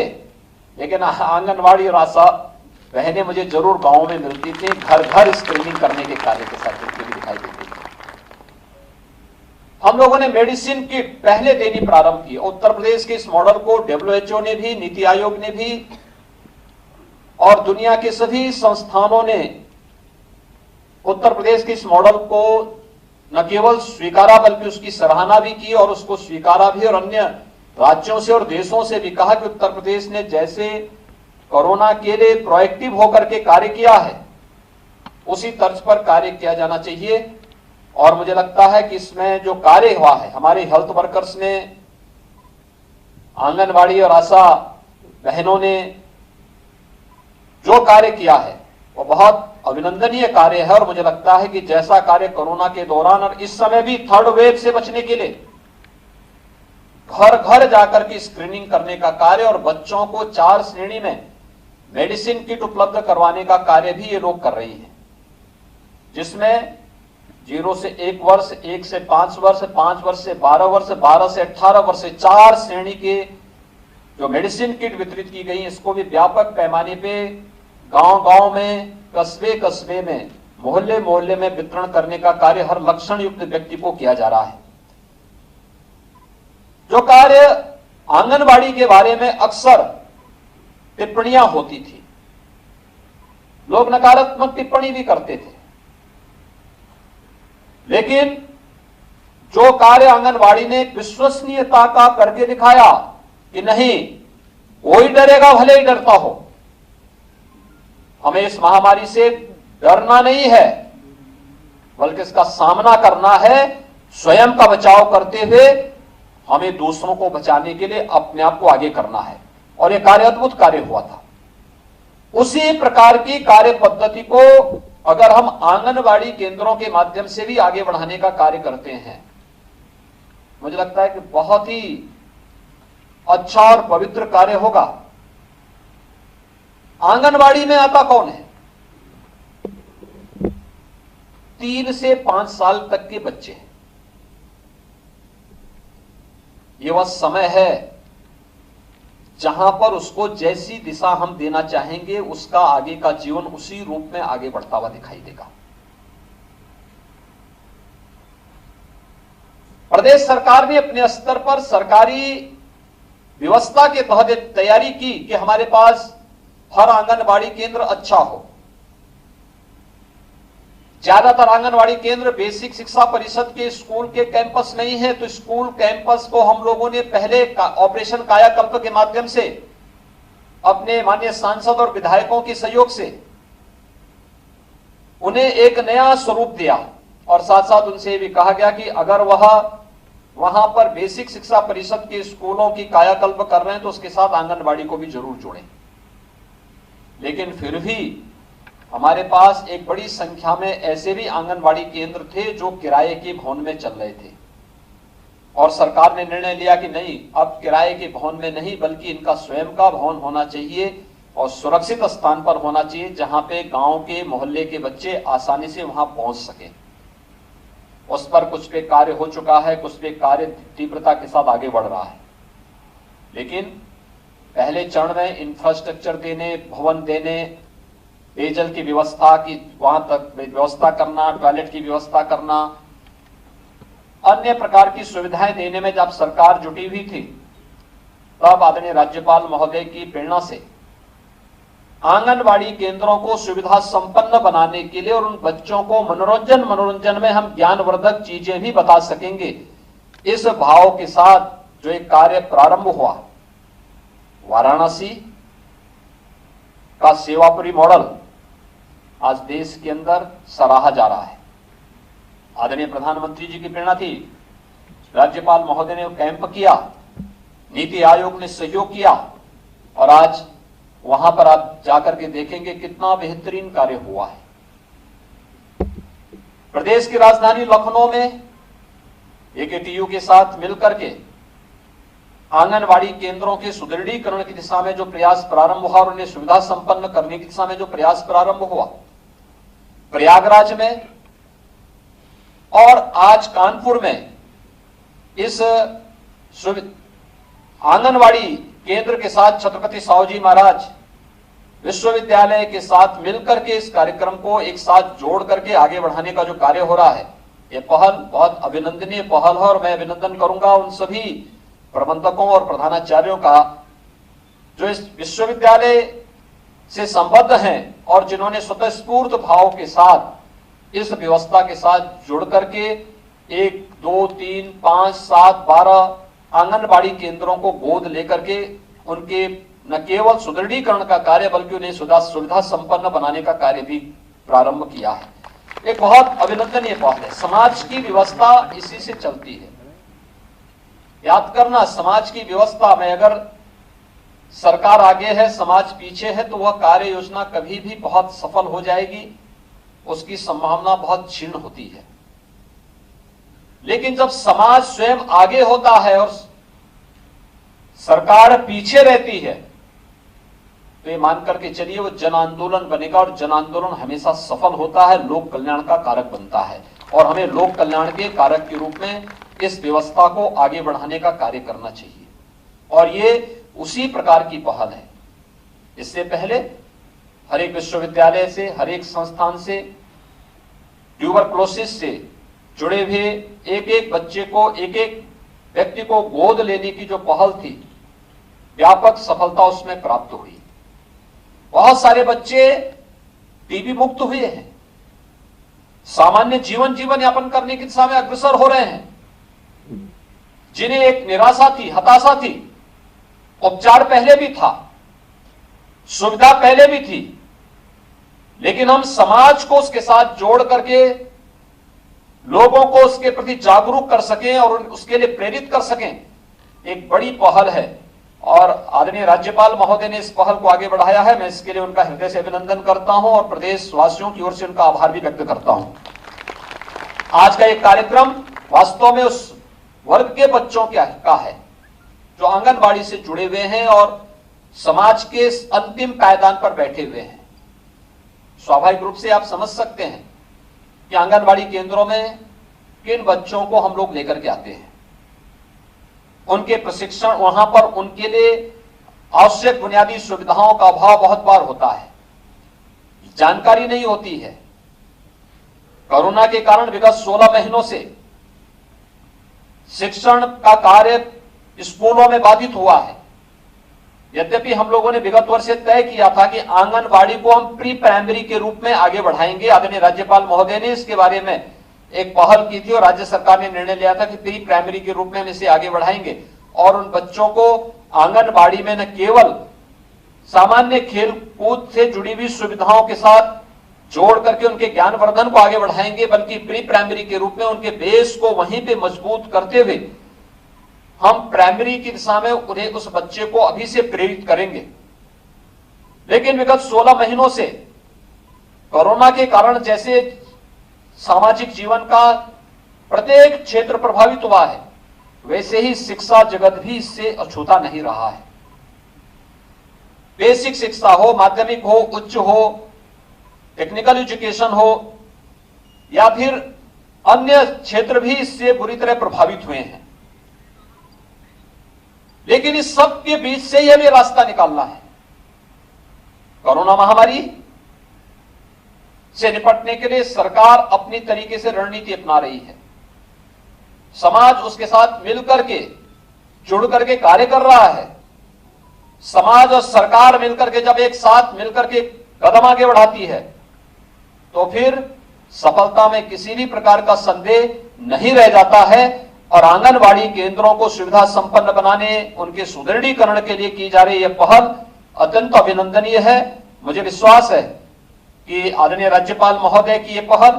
लेकिन आंगनवाड़ी और आशा बहनें मुझे जरूर गांवों में मिलती थी, घर घर स्क्रीनिंग करने के कार्य के साथ भी दिखाई देती थी। हम लोगों ने मेडिसिन किट पहले देनी प्रारंभ की। उत्तर प्रदेश के इस मॉडल को WHO ने भी, नीति आयोग ने भी और दुनिया के सभी संस्थानों ने उत्तर प्रदेश के इस मॉडल को न केवल स्वीकारा बल्कि उसकी सराहना भी की और उसको स्वीकारा भी और अन्य राज्यों से और देशों से भी कहा कि उत्तर प्रदेश ने जैसे कोरोना के लिए प्रोएक्टिव होकर के कार्य किया है, उसी तर्ज पर कार्य किया जाना चाहिए। और मुझे लगता है कि इसमें जो कार्य हुआ है, हमारे हेल्थ वर्कर्स ने, आंगनबाड़ी और आशा बहनों ने जो कार्य किया है वो बहुत अभिनंदनीय कार्य है। और मुझे लगता है कि जैसा कार्य कोरोना के दौरान और इस समय भी थर्ड वेव से बचने के लिए घर घर जाकर के स्क्रीनिंग करने का कार्य और बच्चों को 4 श्रेणी में मेडिसिन किट उपलब्ध करवाने का कार्य भी ये लोग कर रही है, जिसमें 0 से 1 वर्ष, 1 से 5 वर्ष, 5 वर्ष से 12 वर्ष, 12 से 18 वर्ष, 4 श्रेणी के जो मेडिसिन किट वितरित की गई, इसको भी व्यापक पैमाने पे गांव-गांव में, कस्बे-कस्बे में, मोहल्ले-मोहल्ले में वितरण करने का कार्य हर लक्षण युक्त व्यक्ति को किया जा रहा है। जो कार्य आंगनबाड़ी के बारे में अक्सर टिप्पणियां होती थी, लोग नकारात्मक टिप्पणी भी करते थे, लेकिन जो कार्य आंगनबाड़ी ने विश्वसनीयता का करके दिखाया कि नहीं, कोई डरेगा भले ही डरता हो, हमें इस महामारी से डरना नहीं है, बल्कि इसका सामना करना है, स्वयं का बचाव करते हुए हमें दूसरों को बचाने के लिए अपने आप को आगे करना है। और यह कार्य अद्भुत कार्य हुआ था। उसी प्रकार की कार्य पद्धति को अगर हम आंगनबाड़ी केंद्रों के माध्यम से भी आगे बढ़ाने का कार्य करते हैं, मुझे लगता है कि बहुत ही अच्छा और पवित्र कार्य होगा। आंगनबाड़ी में आता कौन है? 3 से 5 साल तक के बच्चे हैं। ये वह समय है जहां पर उसको जैसी दिशा हम देना चाहेंगे, उसका आगे का जीवन उसी रूप में आगे बढ़ता हुआ दिखाई देगा। प्रदेश सरकार ने अपने स्तर पर सरकारी व्यवस्था के तहत तैयारी की कि हमारे पास हर आंगनबाड़ी केंद्र अच्छा हो। ज्यादातर आंगनबाड़ी केंद्र बेसिक शिक्षा परिषद के स्कूल के कैंपस नहीं है, तो स्कूल कैंपस को हम लोगों ने पहले ऑपरेशन कायाकल्प के माध्यम से अपने माननीय सांसद और विधायकों के सहयोग से उन्हें एक नया स्वरूप दिया, और साथ साथ उनसे भी कहा गया कि अगर वह वहां पर बेसिक शिक्षा परिषद के स्कूलों की कायाकल्प कर रहे हैं तो उसके साथ आंगनबाड़ी को भी जरूर जोड़ें। लेकिन फिर भी हमारे पास एक बड़ी संख्या में ऐसे भी आंगनबाड़ी केंद्र थे जो किराए के भवन में चल रहे थे, और सरकार ने निर्णय लिया कि नहीं, अब किराए के भवन में नहीं बल्कि इनका स्वयं का भवन होना चाहिए और सुरक्षित स्थान पर होना चाहिए, जहां पे गांव के मोहल्ले के बच्चे आसानी से वहां पहुंच सके। उस पर कुछ पे कार्य हो चुका है, कुछ पे कार्य तीव्रता के साथ आगे बढ़ रहा है। लेकिन पहले चरण में इंफ्रास्ट्रक्चर देने, भवन देने, पेयजल की व्यवस्था की वहां तक व्यवस्था करना, टॉयलेट की व्यवस्था करना, अन्य प्रकार की सुविधाएं देने में जब सरकार जुटी हुई थी, तब आदरणीय राज्यपाल महोदय की प्रेरणा से आंगनबाड़ी केंद्रों को सुविधा संपन्न बनाने के लिए और उन बच्चों को मनोरंजन में हम ज्ञानवर्धक चीजें भी बता सकेंगे, इस भाव के साथ जो एक कार्य प्रारंभ हुआ, वाराणसी का सेवापुरी मॉडल आज देश के अंदर सराहा जा रहा है। आदरणीय प्रधानमंत्री जी की प्रेरणा थी, राज्यपाल महोदय ने कैंप किया, नीति आयोग ने सहयोग किया, और आज वहां पर आप जाकर के देखेंगे कितना बेहतरीन कार्य हुआ है। प्रदेश की राजधानी लखनऊ में एकेटीयू के साथ मिलकर के आंगनबाड़ी केंद्रों के सुदृढ़ीकरण की दिशा में जो प्रयास प्रारंभ हुआ और उन्हें सुविधा संपन्न करने की दिशा में जो प्रयास प्रारंभ हुआ, प्रयागराज में और आज कानपुर में इस आंगनबाड़ी केंद्र के साथ छत्रपति साहूजी महाराज विश्वविद्यालय के साथ मिलकर के इस कार्यक्रम को एक साथ जोड़ करके आगे बढ़ाने का जो कार्य हो रहा है, यह पहल बहुत अभिनंदनीय पहल है। और मैं अभिनंदन करूंगा उन सभी प्रबंधकों और प्रधानाचार्यों का जो इस विश्वविद्यालय से संबद्ध हैं और जिन्होंने स्वतःस्फूर्त भाव के साथ इस व्यवस्था के साथ जुड़ करके 1, 2, 3, 5, 7, 12 आंगनबाड़ी केंद्रों को गोद लेकर के उनके न केवल सुदृढ़ीकरण का कार्य बल्कि उन्हें सुविधा संपन्न बनाने का कार्य भी प्रारंभ किया है। एक बहुत अभिनंदनीय पहल है। समाज की व्यवस्था इसी से चलती है। याद करना, समाज की व्यवस्था में अगर सरकार आगे है, समाज पीछे है, तो वह कार्य योजना कभी भी बहुत सफल हो जाएगी उसकी संभावना बहुत क्षीण होती है। लेकिन जब समाज स्वयं आगे होता है और सरकार पीछे रहती है, तो ये मान करके चलिए वो जन आंदोलन बनेगा, और जन आंदोलन हमेशा सफल होता है, लोक कल्याण का कारक बनता है। और हमें लोक कल्याण के कारक के रूप में इस व्यवस्था को आगे बढ़ाने का कार्य करना चाहिए, और ये उसी प्रकार की पहल है। इससे पहले हर एक विश्वविद्यालय से, हर एक संस्थान से ट्यूबरक्लोसिस से जुड़े हुए एक एक बच्चे को, एक एक व्यक्ति को गोद लेने की जो पहल थी, व्यापक सफलता उसमें प्राप्त हुई। बहुत सारे बच्चे टीबी मुक्त हुए हैं, सामान्य जीवन यापन करने की दिशा में अग्रसर हो रहे हैं। जिन्हें एक निराशा थी, हताशा थी, उपचार पहले भी था, सुविधा पहले भी थी, लेकिन हम समाज को उसके साथ जोड़ करके लोगों को उसके प्रति जागरूक कर सकें और उसके लिए प्रेरित कर सकें, एक बड़ी पहल है। और आदरणीय राज्यपाल महोदय ने इस पहल को आगे बढ़ाया है। मैं इसके लिए उनका हृदय से अभिनंदन करता हूं और प्रदेश वासियों की ओर से उनका आभार भी व्यक्त करता हूं। आज का एक कार्यक्रम वास्तव में उस वर्ग के बच्चों का है जो आंगनबाड़ी से जुड़े हुए हैं और समाज के अंतिम पायदान पर बैठे हुए हैं। स्वाभाविक रूप से आप समझ सकते हैं कि आंगनबाड़ी केंद्रों में किन बच्चों को हम लोग लेकर के आते हैं। उनके प्रशिक्षण, वहां पर उनके लिए आवश्यक बुनियादी सुविधाओं का अभाव बहुत बार होता है, जानकारी नहीं होती है। कोरोना के कारण विगत 16 महीनों से शिक्षण का कार्य स्कूलों में बाधित हुआ है। यद्यपि हम लोगों ने विगत वर्ष तय किया था कि आंगनबाड़ी को हम प्री प्राइमरी के रूप में आगे बढ़ाएंगे। आदरणीय राज्यपाल महोदय ने इसके बारे में एक पहल की थी और राज्य सरकार ने निर्णय लिया था कि प्री प्राइमरी के रूप में हम इसे आगे बढ़ाएंगे और उन बच्चों को आंगनबाड़ी में न केवल सामान्य खेल कूद से जुड़ी हुई सुविधाओं के साथ जोड़ करके उनके ज्ञानवर्धन को आगे बढ़ाएंगे, बल्कि प्री प्राइमरी के रूप में उनके बेस को वहीं पे मजबूत करते हुए हम प्राइमरी की दिशा में उन्हें, उस बच्चे को अभी से प्रेरित करेंगे। लेकिन विगत 16 महीनों से कोरोना के कारण जैसे सामाजिक जीवन का प्रत्येक क्षेत्र प्रभावित हुआ है, वैसे ही शिक्षा जगत भी इससे अछूता नहीं रहा है। बेसिक शिक्षा हो, माध्यमिक हो, उच्च हो, टेक्निकल एजुकेशन हो या फिर अन्य क्षेत्र भी इससे बुरी तरह प्रभावित हुए हैं। लेकिन इस सब के बीच से यह भी रास्ता निकालना है। कोरोना महामारी से निपटने के लिए सरकार अपनी तरीके से रणनीति अपना रही है। समाज उसके साथ मिलकर के, जुड़ करके कार्य कर रहा है। समाज और सरकार मिलकर के जब एक साथ मिलकर के कदम आगे बढ़ाती है तो फिर सफलता में किसी भी प्रकार का संदेह नहीं रह जाता है। और आंगनबाड़ी केंद्रों को सुविधा संपन्न बनाने, उनके सुदृढ़ीकरण के लिए की जा रही यह पहल अत्यंत अभिनंदनीय है। मुझे विश्वास है कि आदरणीय राज्यपाल महोदय की यह पहल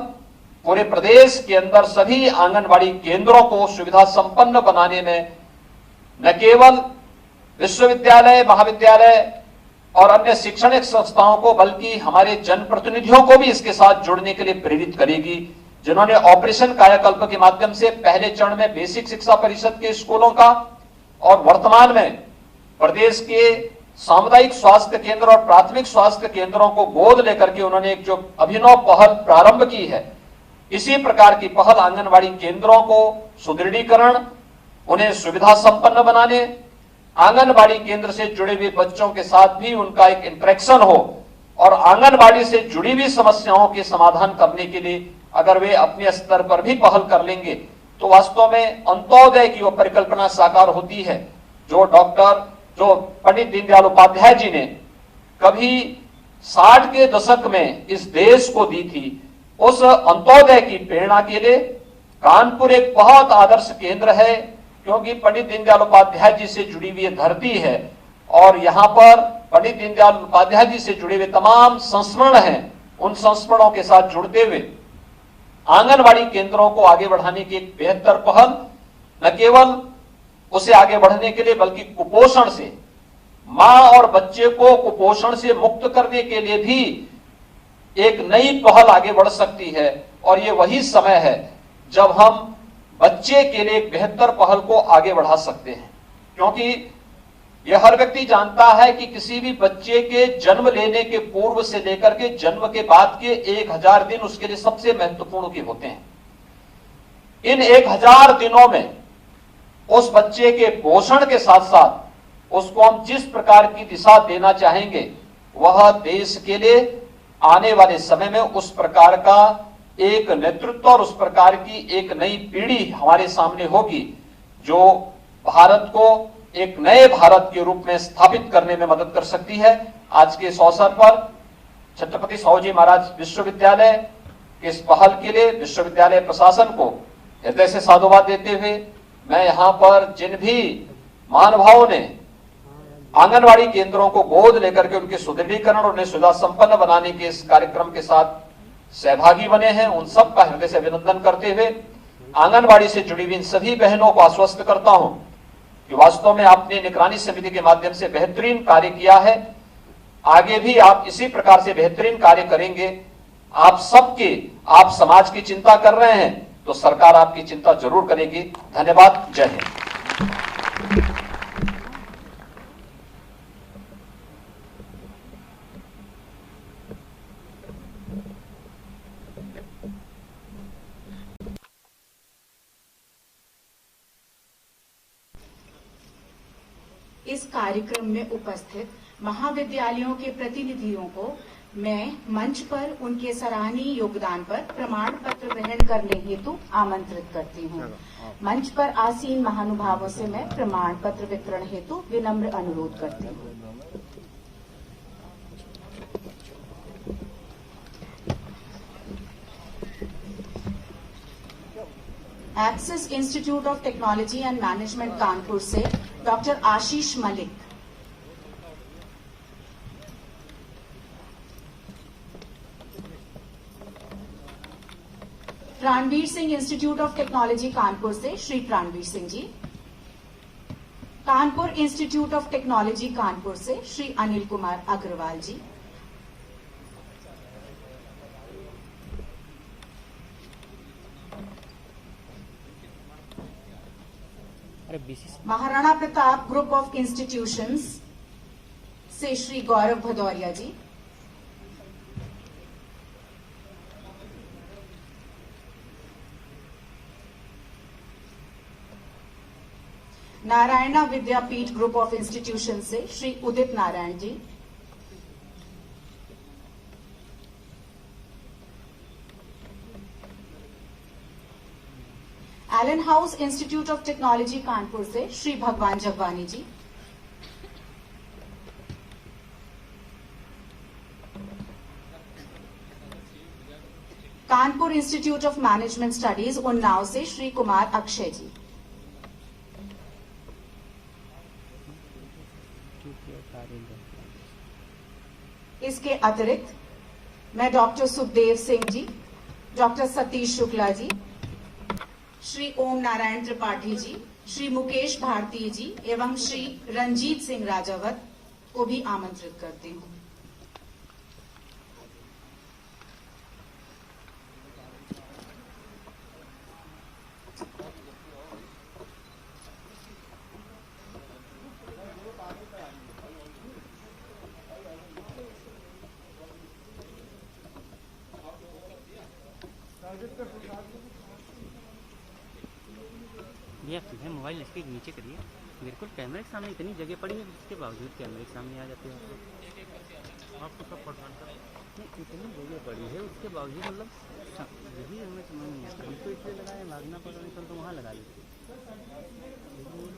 पूरे प्रदेश के अंदर सभी आंगनबाड़ी केंद्रों को सुविधा संपन्न बनाने में न केवल विश्वविद्यालय, महाविद्यालय और अन्य शैक्षणिक संस्थाओं को, बल्कि हमारे जनप्रतिनिधियों को भी इसके साथ जुड़ने के लिए प्रेरित करेगी, जिन्होंने ऑपरेशन कायाकल्प के माध्यम से पहले चरण में बेसिक शिक्षा परिषद के स्कूलों का और वर्तमान में प्रदेश के सामुदायिक स्वास्थ्य केंद्र और प्राथमिक स्वास्थ्य केंद्रों को गोद लेकर के उन्होंने एक जो अभिनव पहल प्रारंभ की है, इसी प्रकार की पहल आंगनबाड़ी केंद्रों को सुदृढ़ीकरण, उन्हें सुविधा संपन्न बनाने, आंगनबाड़ी केंद्र से जुड़े हुए बच्चों के साथ भी उनका एक इंटरेक्शन हो और आंगनबाड़ी से जुड़ी हुई समस्याओं के समाधान करने के लिए अगर वे अपने स्तर पर भी पहल कर लेंगे तो वास्तव में अंत्योदय की वो परिकल्पना साकार होती है जो पंडित दीनदयाल उपाध्याय जी ने कभी 60 के दशक में इस देश को दी थी। उस अंत्योदय की प्रेरणा के लिए कानपुर एक बहुत आदर्श केंद्र है, क्योंकि पंडित दीनदयाल उपाध्याय जी से जुड़ी हुई धरती है और यहाँ पर पंडित दीनदयाल उपाध्याय जी से जुड़े हुए तमाम संस्मरण हैं। उन संस्मरणों के साथ जुड़ते हुए आंगनबाड़ी केंद्रों को आगे बढ़ाने की एक बेहतर पहल, न केवल उसे आगे बढ़ने के लिए बल्कि कुपोषण से, मां और बच्चे को कुपोषण से मुक्त करने के लिए भी एक नई पहल आगे बढ़ सकती है। और ये वही समय है जब हम बच्चे के लिए एक बेहतर पहल को आगे बढ़ा सकते हैं, क्योंकि यह हर व्यक्ति जानता है कि किसी भी बच्चे के जन्म लेने के पूर्व से लेकर के जन्म के बाद के 1000 दिन उसके लिए सबसे महत्वपूर्ण के होते हैं। इन 1000 दिनों में उस बच्चे के पोषण के साथ साथ उसको हम जिस प्रकार की दिशा देना चाहेंगे, वह देश के लिए आने वाले समय में उस प्रकार का एक नेतृत्व और उस प्रकार की एक नई पीढ़ी हमारे सामने होगी, जो भारत को एक नए भारत के रूप में स्थापित करने में मदद कर सकती है। आज के इस अवसर पर छत्रपति साहूजी महाराज विश्वविद्यालय के इस पहल के लिए विश्वविद्यालय प्रशासन को हृदय से साधुवाद देते हुए मैं यहां पर जिन भी महानुभावों ने आंगनवाड़ी केंद्रों को गोद लेकर के उनके सुदृढ़ीकरण और उन्हें सुविधा संपन्न बनाने के इस कार्यक्रम के साथ सहभागी बने हैं, उन सब का हृदय से अभिनंदन करते हुए आंगनवाड़ी से जुड़ी हुई इन सभी बहनों को आश्वस्त करता हूं कि वास्तव में आपने निगरानी समिति के माध्यम से बेहतरीन कार्य किया है। आगे भी आप इसी प्रकार से बेहतरीन कार्य करेंगे। आप सबके, आप समाज की चिंता कर रहे हैं तो सरकार आपकी चिंता जरूर करेगी। धन्यवाद। जय हिंद। इस कार्यक्रम में उपस्थित महाविद्यालयों के प्रतिनिधियों को मैं मंच पर उनके सराहनीय योगदान पर प्रमाण पत्र ग्रहण करने हेतु आमंत्रित करती हूँ। मंच पर आसीन महानुभावों से मैं प्रमाण पत्र वितरण हेतु विनम्र अनुरोध करती हूँ। Axis Institute of Technology and Management Kanpur से doctor Ashish Malik, Pranveer Singh Institute of Technology Kanpur से Shri Pranveer Singh ji, Kanpur institute of Technology Kanpur से Shri Anil Kumar Agarwal ji, Maharana Pratap Group of Institutions से Shri Gaurav Bhadauria ji, Narayana Vidyapeeth Group of Institution से Shri Udit Narayan ji, Allen House Institute of Technology Kanpur से Shri Bhagwan Jagwani ji, Kanpur institute of management studies Unnao से श्री कुमार अक्षय जी, इसके अतिरिक्त मैं डॉक्टर सुखदेव सिंह जी, डॉक्टर सतीश शुक्ला जी, श्री ओम नारायण त्रिपाठी जी, श्री मुकेश भारती जी एवं श्री रंजीत सिंह राजावत को भी आमंत्रित करती हूँ। भैया सीधे मोबाइल इसके नीचे करिए, बिल्कुल कैमरे के सामने इतनी जगह पड़ी है, उसके बावजूद कैमरे के सामने आ जाते हो आपको सब परेशान कर नहीं, इतनी जगह पड़ी है उसके बावजूद, मतलब यही हमें समझ नहीं आता। हमको इसलिए लगा है भागना पड़ रहा है तो वहाँ लगा लेते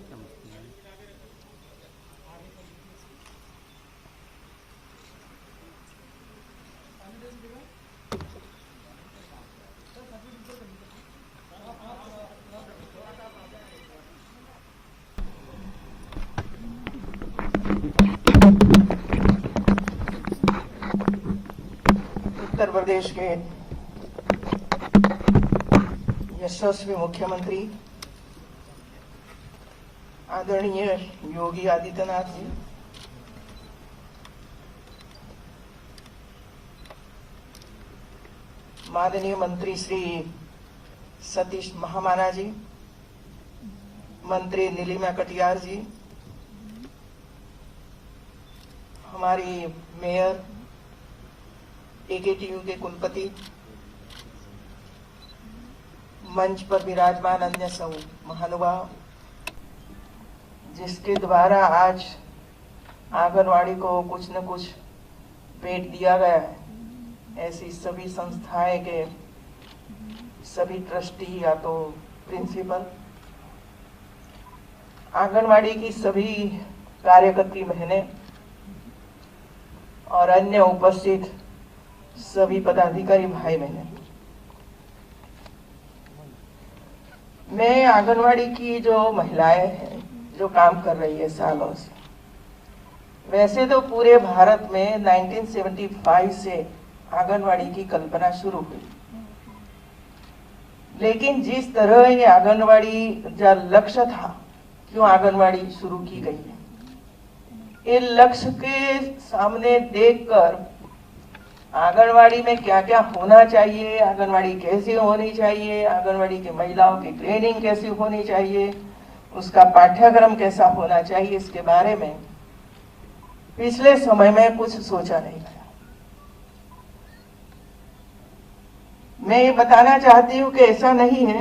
समझते हैं। उत्तर प्रदेश के यशस्वी मुख्यमंत्री आदरणीय योगी आदित्यनाथ जी, माननीय मंत्री श्री सतीश महामाना जी, मंत्री नीलिमा कटियार जी, हमारी मेयर, AKTU के कुलपति, मंच पर विराजमान अन्य सब महानुभाव, जिसके द्वारा आज आंगनवाड़ी को कुछ न कुछ भेंट दिया गया है, ऐसी सभी संस्थाएं के सभी ट्रस्टी या तो प्रिंसिपल, आंगनवाड़ी की सभी कार्यकर्त्री बहनें और अन्य उपस्थित सभी पदाधिकारी भाई बहनें, मैं आंगनवाड़ी की जो महिलाएं हैं जो काम कर रही है सालों से, वैसे तो पूरे भारत में 1975 से आंगनवाड़ी की कल्पना शुरू हुई, लेकिन जिस तरह ये आंगनवाड़ी का लक्ष्य था, क्यों आंगनवाड़ी शुरू की गई है, ये लक्ष्य के सामने देखकर आंगनवाड़ी में क्या क्या होना चाहिए, आंगनवाड़ी कैसे होनी चाहिए, आंगनवाड़ी की महिलाओं की ट्रेनिंग कैसी होनी चाहिए, उसका पाठ्यक्रम कैसा होना चाहिए, इसके बारे में पिछले समय में कुछ सोचा नहीं गया। मैं ये बताना चाहती हूँ कि ऐसा नहीं है।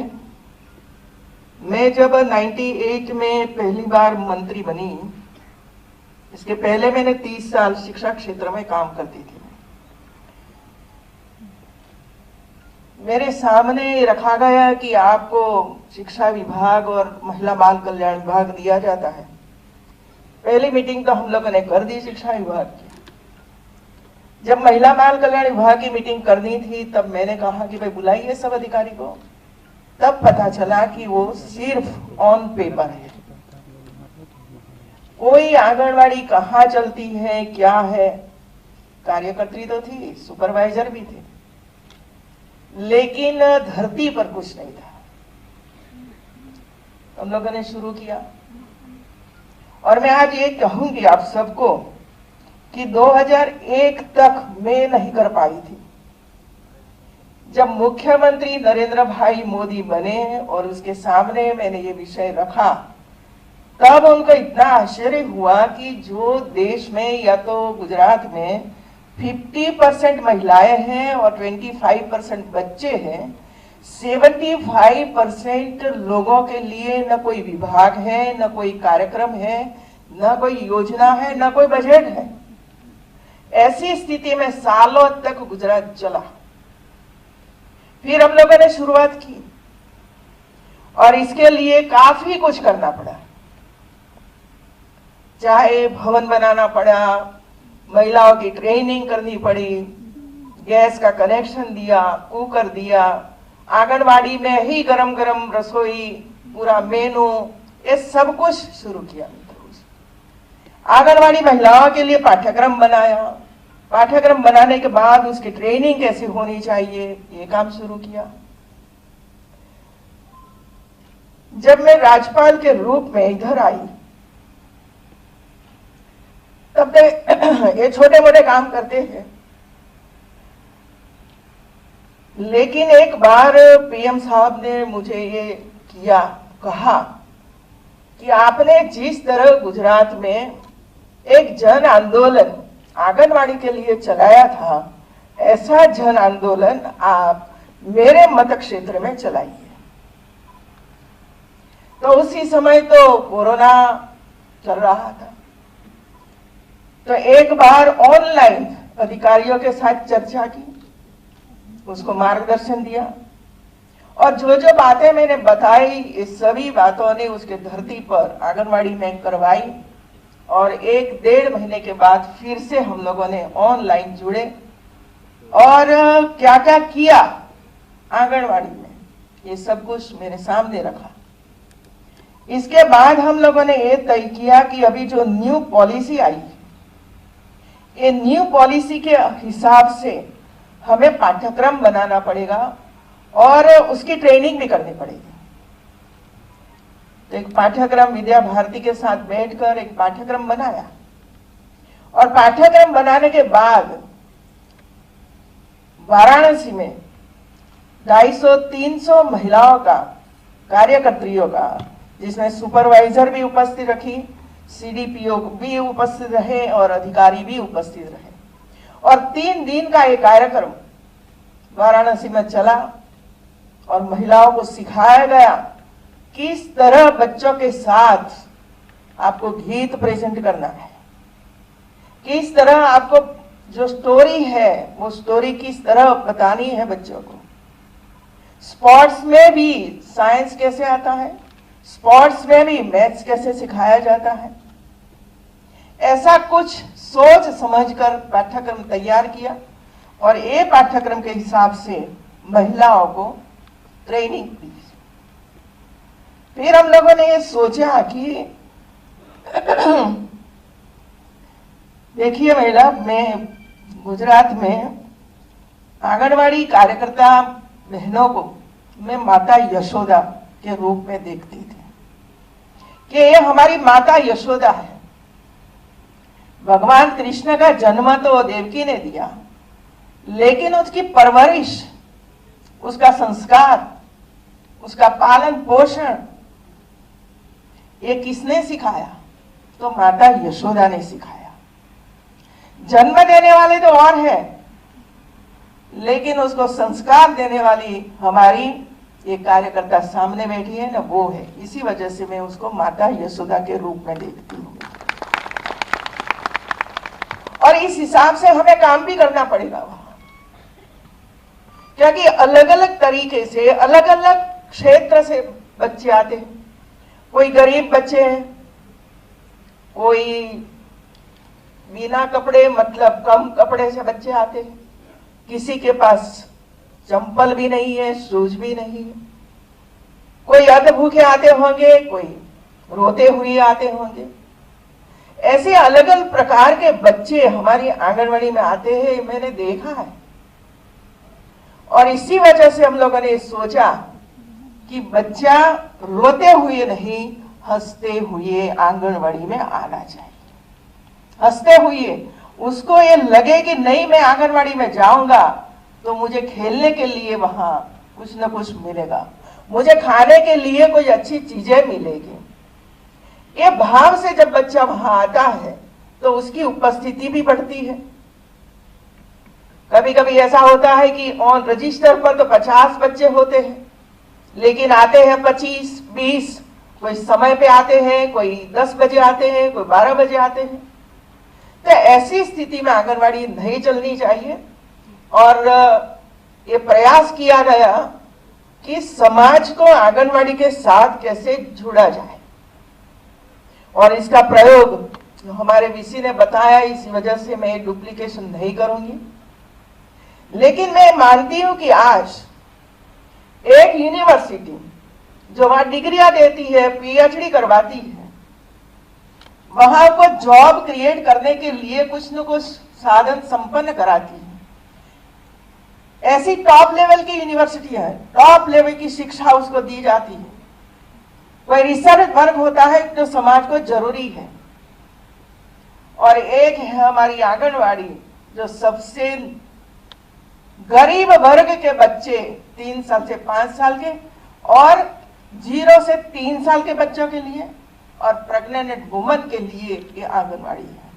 मैं जब 98 में पहली बार मंत्री बनी, इसके पहले मैंने 30 साल शिक्षा क्षेत्र में काम करती थी। मेरे सामने रखा गया कि आपको शिक्षा विभाग और महिला बाल कल्याण विभाग दिया जाता है। पहली मीटिंग तो हम लोगों ने कर दी शिक्षा विभाग की। जब महिला बाल कल्याण विभाग की मीटिंग करनी थी, तब मैंने कहा कि भाई बुलाइए सब अधिकारी को। तब पता चला कि वो सिर्फ ऑन पेपर है, कोई आंगनवाड़ी कहाँ चलती है, क्या है, कार्यकर्त्री तो थी, सुपरवाइजर भी थे, लेकिन धरती पर कुछ नहीं था। हम लोगों ने शुरू किया और मैं आज ये कहूंगी आप सबको कि 2001 तक मैं नहीं कर पाई थी। जब मुख्यमंत्री नरेंद्र भाई मोदी बने और उसके सामने मैंने ये विषय रखा, तब उनको इतना आश्चर्य हुआ कि जो देश में या तो गुजरात में 50% महिलाएं हैं और 25% बच्चे हैं, 75% लोगों के लिए न कोई विभाग है, न कोई कार्यक्रम है, न कोई योजना है, न कोई बजट है। ऐसी स्थिति में सालों तक गुजरात चला। फिर हम लोगों ने शुरुआत की और इसके लिए काफी कुछ करना पड़ा, चाहे भवन बनाना पड़ा, महिलाओं की ट्रेनिंग करनी पड़ी, गैस का कनेक्शन दिया, कुकर दिया, आंगनवाड़ी में ही गरम गरम रसोई, पूरा मेनू, ये सब कुछ शुरू किया। आंगनवाड़ी महिलाओं के लिए पाठ्यक्रम बनाया, पाठ्यक्रम बनाने के बाद उसकी ट्रेनिंग कैसी होनी चाहिए, ये काम शुरू किया। जब मैं राज्यपाल के रूप में इधर आई, तब ये छोटे मोटे काम करते हैं, लेकिन एक बार पीएम साहब ने मुझे ये कहा कि आपने जिस तरह गुजरात में एक जन आंदोलन आंगनवाड़ी के लिए चलाया था, ऐसा जन आंदोलन आप मेरे मत क्षेत्र में चलाइए। तो उसी समय तो कोरोना चल रहा था, तो एक बार ऑनलाइन अधिकारियों के साथ चर्चा की, उसको मार्गदर्शन दिया और जो जो बातें मैंने बताई, इस सभी बातों ने उसके धरती पर आंगनवाड़ी में करवाई और 1-1.5 महीने के बाद फिर से हम लोगों ने ऑनलाइन जुड़े और क्या क्या किया आंगनवाड़ी में, ये सब कुछ मेरे सामने रखा। इसके बाद हम लोगों ने ये तय किया कि अभी जो न्यू पॉलिसी आई, ये न्यू पॉलिसी के हिसाब से हमें पाठ्यक्रम बनाना पड़ेगा और उसकी ट्रेनिंग भी करनी पड़ेगी। तो एक पाठ्यक्रम विद्या भारती के साथ बैठकर एक पाठ्यक्रम बनाया और पाठ्यक्रम बनाने के बाद वाराणसी में 250-300 महिलाओं का, कार्यकर्त्रियों का, जिसमें सुपरवाइजर भी उपस्थित रखी, सीडीपीओ भी उपस्थित रहे और अधिकारी भी उपस्थित रहे। और 3 दिन का ये कार्यक्रम वाराणसी में चला और महिलाओं को सिखाया गया किस तरह बच्चों के साथ आपको गीत प्रेजेंट करना है, किस तरह आपको जो स्टोरी है वो स्टोरी किस तरह बतानी है बच्चों को। स्पोर्ट्स में भी साइंस कैसे आता है, स्पोर्ट्स में भी मैथ्स कैसे सिखाया जाता है। ऐसा कुछ सोच समझकर पाठ्यक्रम तैयार किया और ये पाठ्यक्रम के हिसाब से महिलाओं को ट्रेनिंग दी। फिर हम लोगों ने ये सोचा कि देखिए महिला, मैं गुजरात में आंगनवाड़ी कार्यकर्ता बहनों को मैं माता यशोदा के रूप में देखती थी कि ये हमारी माता यशोदा है। भगवान कृष्ण का जन्म तो देवकी ने दिया, लेकिन उसकी परवरिश, उसका संस्कार, उसका पालन पोषण ये किसने सिखाया? तो माता यशोदा ने सिखाया। जन्म देने वाले तो और है, लेकिन उसको संस्कार देने वाली हमारी ये कार्यकर्ता सामने बैठी है ना, वो है। इसी वजह से मैं उसको माता यशोदा के रूप में देखती हूँ। और इस हिसाब से हमें काम भी करना पड़ेगा वहां, क्योंकि अलग अलग तरीके से, अलग अलग क्षेत्र से बच्चे आते हैं। कोई गरीब बच्चे हैं, कोई बिना कपड़े, मतलब कम कपड़े से बच्चे आते हैं, किसी के पास चंपल भी नहीं है, शूज भी नहीं है, कोई अध भूखे आते होंगे, कोई रोते हुए आते होंगे। ऐसे अलग अलग प्रकार के बच्चे हमारी आंगनवाड़ी में आते हैं, मैंने देखा है। और इसी वजह से हम लोगों ने सोचा कि बच्चा रोते हुए नहीं, हंसते हुए आंगनवाड़ी में आना चाहिए। हंसते हुए उसको ये लगे कि नहीं, मैं आंगनवाड़ी में जाऊंगा तो मुझे खेलने के लिए वहां कुछ न कुछ मिलेगा, मुझे खाने के लिए कोई अच्छी चीजें मिलेगी। ये भाव से जब बच्चा वहां आता है तो उसकी उपस्थिति भी बढ़ती है। कभी कभी ऐसा होता है कि ऑन रजिस्टर पर तो 50 बच्चे होते हैं, लेकिन आते हैं 25-20, कोई समय पे आते हैं, कोई 10 बजे आते हैं, कोई 12 बजे आते हैं। तो ऐसी स्थिति में आंगनवाड़ी नहीं चलनी चाहिए। और ये प्रयास किया गया कि समाज को आंगनवाड़ी के साथ कैसे जुड़ा जाए, और इसका प्रयोग जो हमारे वीसी ने बताया, इसी वजह से मैं डुप्लीकेशन नहीं करूंगी। लेकिन मैं मानती हूं कि आज एक यूनिवर्सिटी जो वहां डिग्रियां देती है, पीएचडी करवाती है, वहां को जॉब क्रिएट करने के लिए कुछ न कुछ साधन संपन्न कराती है। ऐसी टॉप लेवल की यूनिवर्सिटी है, टॉप लेवल की शिक्षा उसको दी जाती है। कोई रिसर्च वर्क होता है जो समाज को जरूरी है। और एक है हमारी आंगनवाड़ी जो सबसे गरीब वर्ग के बच्चे 3 साल से 5 साल के और 0 से 3 साल के बच्चों के लिए और प्रेग्नेंट वुमन के लिए ये आंगनवाड़ी है।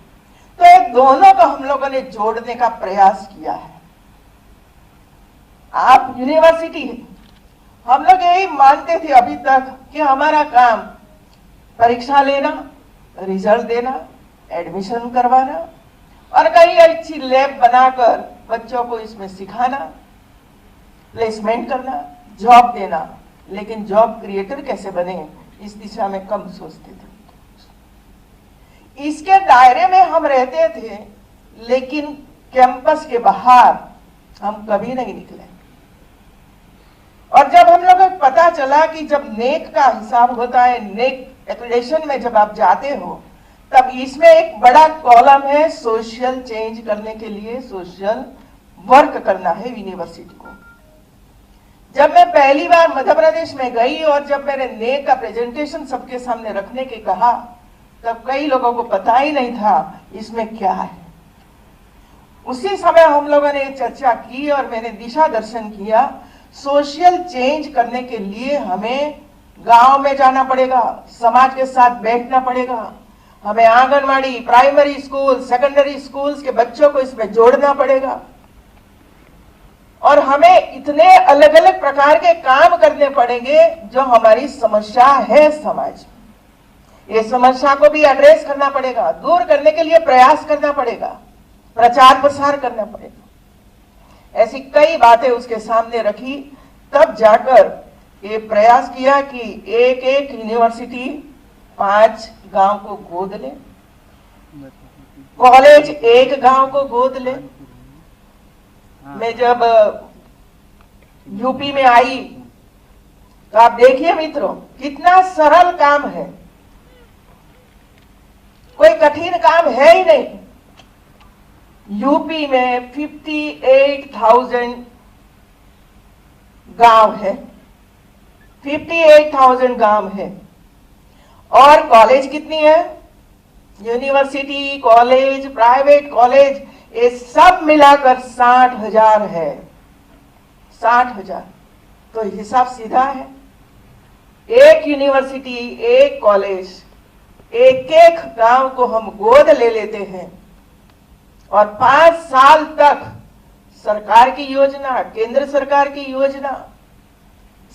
तो ये दोनों को हम लोगों ने जोड़ने का प्रयास किया है। आप यूनिवर्सिटी है, हम लोग यही मानते थे अभी तक कि हमारा काम परीक्षा लेना, रिजल्ट देना, एडमिशन करवाना और कहीं अच्छी लैब बनाकर बच्चों को इसमें सिखाना, प्लेसमेंट करना, जॉब देना। लेकिन जॉब क्रिएटर कैसे बने, इस दिशा में कम सोचते थे। इसके दायरे में हम रहते थे, लेकिन कैंपस के बाहर हम कभी नहीं निकले। और जब हम लोगों को पता चला कि जब नेक का हिसाब होता है, नेक एक्रेडिटेशन में जब आप जाते हो, तब इसमें एक बड़ा कॉलम है सोशल चेंज करने के लिए, सोशल वर्क करना है यूनिवर्सिटी को। जब मैं पहली बार मध्य प्रदेश में गई और जब मैंने नेक का प्रेजेंटेशन सबके सामने रखने के कहा, तब कई लोगों को पता ही नहीं था इसमें क्या है। उसी समय हम लोगों ने चर्चा की और मैंने दिशा दर्शन किया। सोशल चेंज करने के लिए हमें गांव में जाना पड़ेगा, समाज के साथ बैठना पड़ेगा, हमें anganwadi, primary school, secondary schools के बच्चों को इसमें जोड़ना पड़ेगा और हमें इतने अलग अलग प्रकार के काम करने पड़ेंगे जो हमारी समस्या है समाज में। ये समस्या को भी एड्रेस करना पड़ेगा, दूर करने के लिए प्रयास करना पड़ेगा, प्रचार प्रसार करना पड़ेगा। ऐसी कई बातें उसके सामने रखी, तब जाकर ये प्रयास किया कि एक एक यूनिवर्सिटी 5 गांव को गोद ले, कॉलेज 1 गांव को गोद ले। मैं जब यूपी में आई तो आप देखिए मित्रों, कितना सरल काम है, कोई कठिन काम है ही नहीं। यूपी में 58,000 गांव है, 58,000 गांव है और कॉलेज कितनी है? यूनिवर्सिटी, कॉलेज, प्राइवेट कॉलेज, ये सब मिलाकर 60,000 है। 60,000 तो हिसाब सीधा है। एक यूनिवर्सिटी, एक कॉलेज, एक एक गांव को हम गोद ले लेते हैं और 5 साल तक सरकार की योजना, केंद्र सरकार की योजना,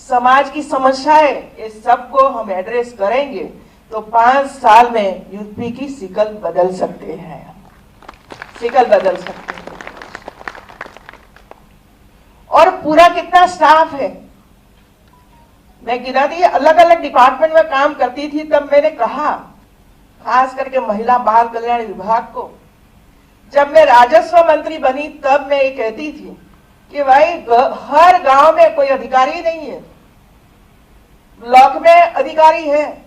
समाज की समस्याएं, ये सबको हम एड्रेस करेंगे तो 5 साल में यूपी की शिकल बदल सकते हैं, शिकल बदल सकते हैं। और पूरा कितना स्टाफ है, मैं गिना दी, अलग अलग डिपार्टमेंट में काम करती थी। तब मैंने कहा, खास करके महिला बाल कल्याण विभाग को, जब मैं राजस्व मंत्री बनी तब मैं ये कहती थी कि भाई हर गांव में कोई अधिकारी नहीं है, ब्लॉक में अधिकारी है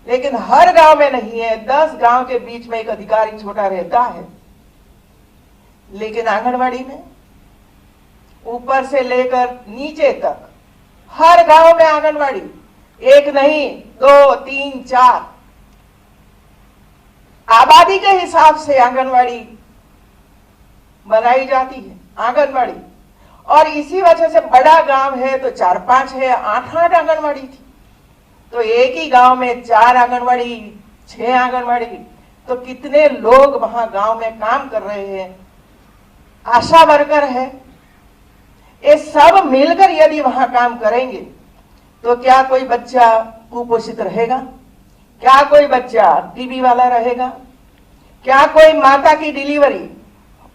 लेकिन हर गांव में नहीं है। 10 गांव के बीच में एक अधिकारी छोटा रहता है, लेकिन आंगनवाड़ी में ऊपर से लेकर नीचे तक हर गांव में आंगनवाड़ी, एक नहीं 2, 3, 4 आबादी के हिसाब से आंगनवाड़ी बनाई जाती है आंगनवाड़ी। और इसी वजह से बड़ा गांव है तो 4-5 है, 8-8 आंगनवाड़ी थी, तो एक ही गांव में 4 आंगनवाड़ी, 6 आंगनवाड़ी, तो कितने लोग वहां गांव में काम कर रहे हैं, आशा वर्कर है, ये सब मिलकर यदि वहां काम करेंगे तो क्या कोई बच्चा कुपोषित रहेगा? क्या कोई बच्चा टीबी वाला रहेगा? क्या कोई माता की डिलीवरी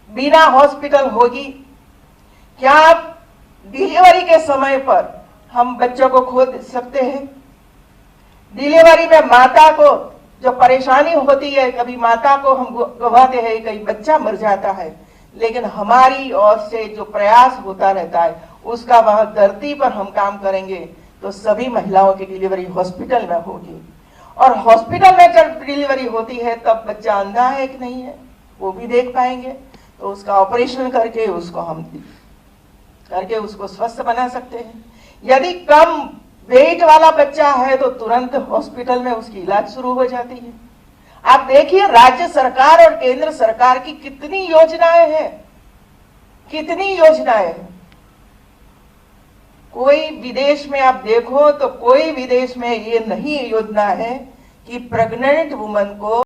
बिना हॉस्पिटल होगी? क्या डिलीवरी के समय पर हम बच्चों को खो सकते हैं? डिलीवरी में माता को जो परेशानी होती है, कभी माता को हम गवाते हैं, कभी बच्चा मर जाता है, लेकिन हमारी ओर से जो प्रयास होता रहता है उसका वहां धरती पर हम काम करेंगे तो सभी महिलाओं की डिलीवरी हॉस्पिटल में होगी। और हॉस्पिटल में जब डिलीवरी होती है तब बच्चा अंधा है कि नहीं है वो भी देख पाएंगे, तो उसका ऑपरेशन करके उसको स्वस्थ बना सकते हैं। यदि कम वेट वाला बच्चा है तो तुरंत हॉस्पिटल में उसकी इलाज शुरू हो जाती है। आप देखिए राज्य सरकार और केंद्र सरकार की कितनी योजनाएं हैं, कितनी योजनाएं हैं। कोई विदेश में आप देखो तो कोई विदेश में ये नहीं योजना है कि प्रेग्नेंट वुमन को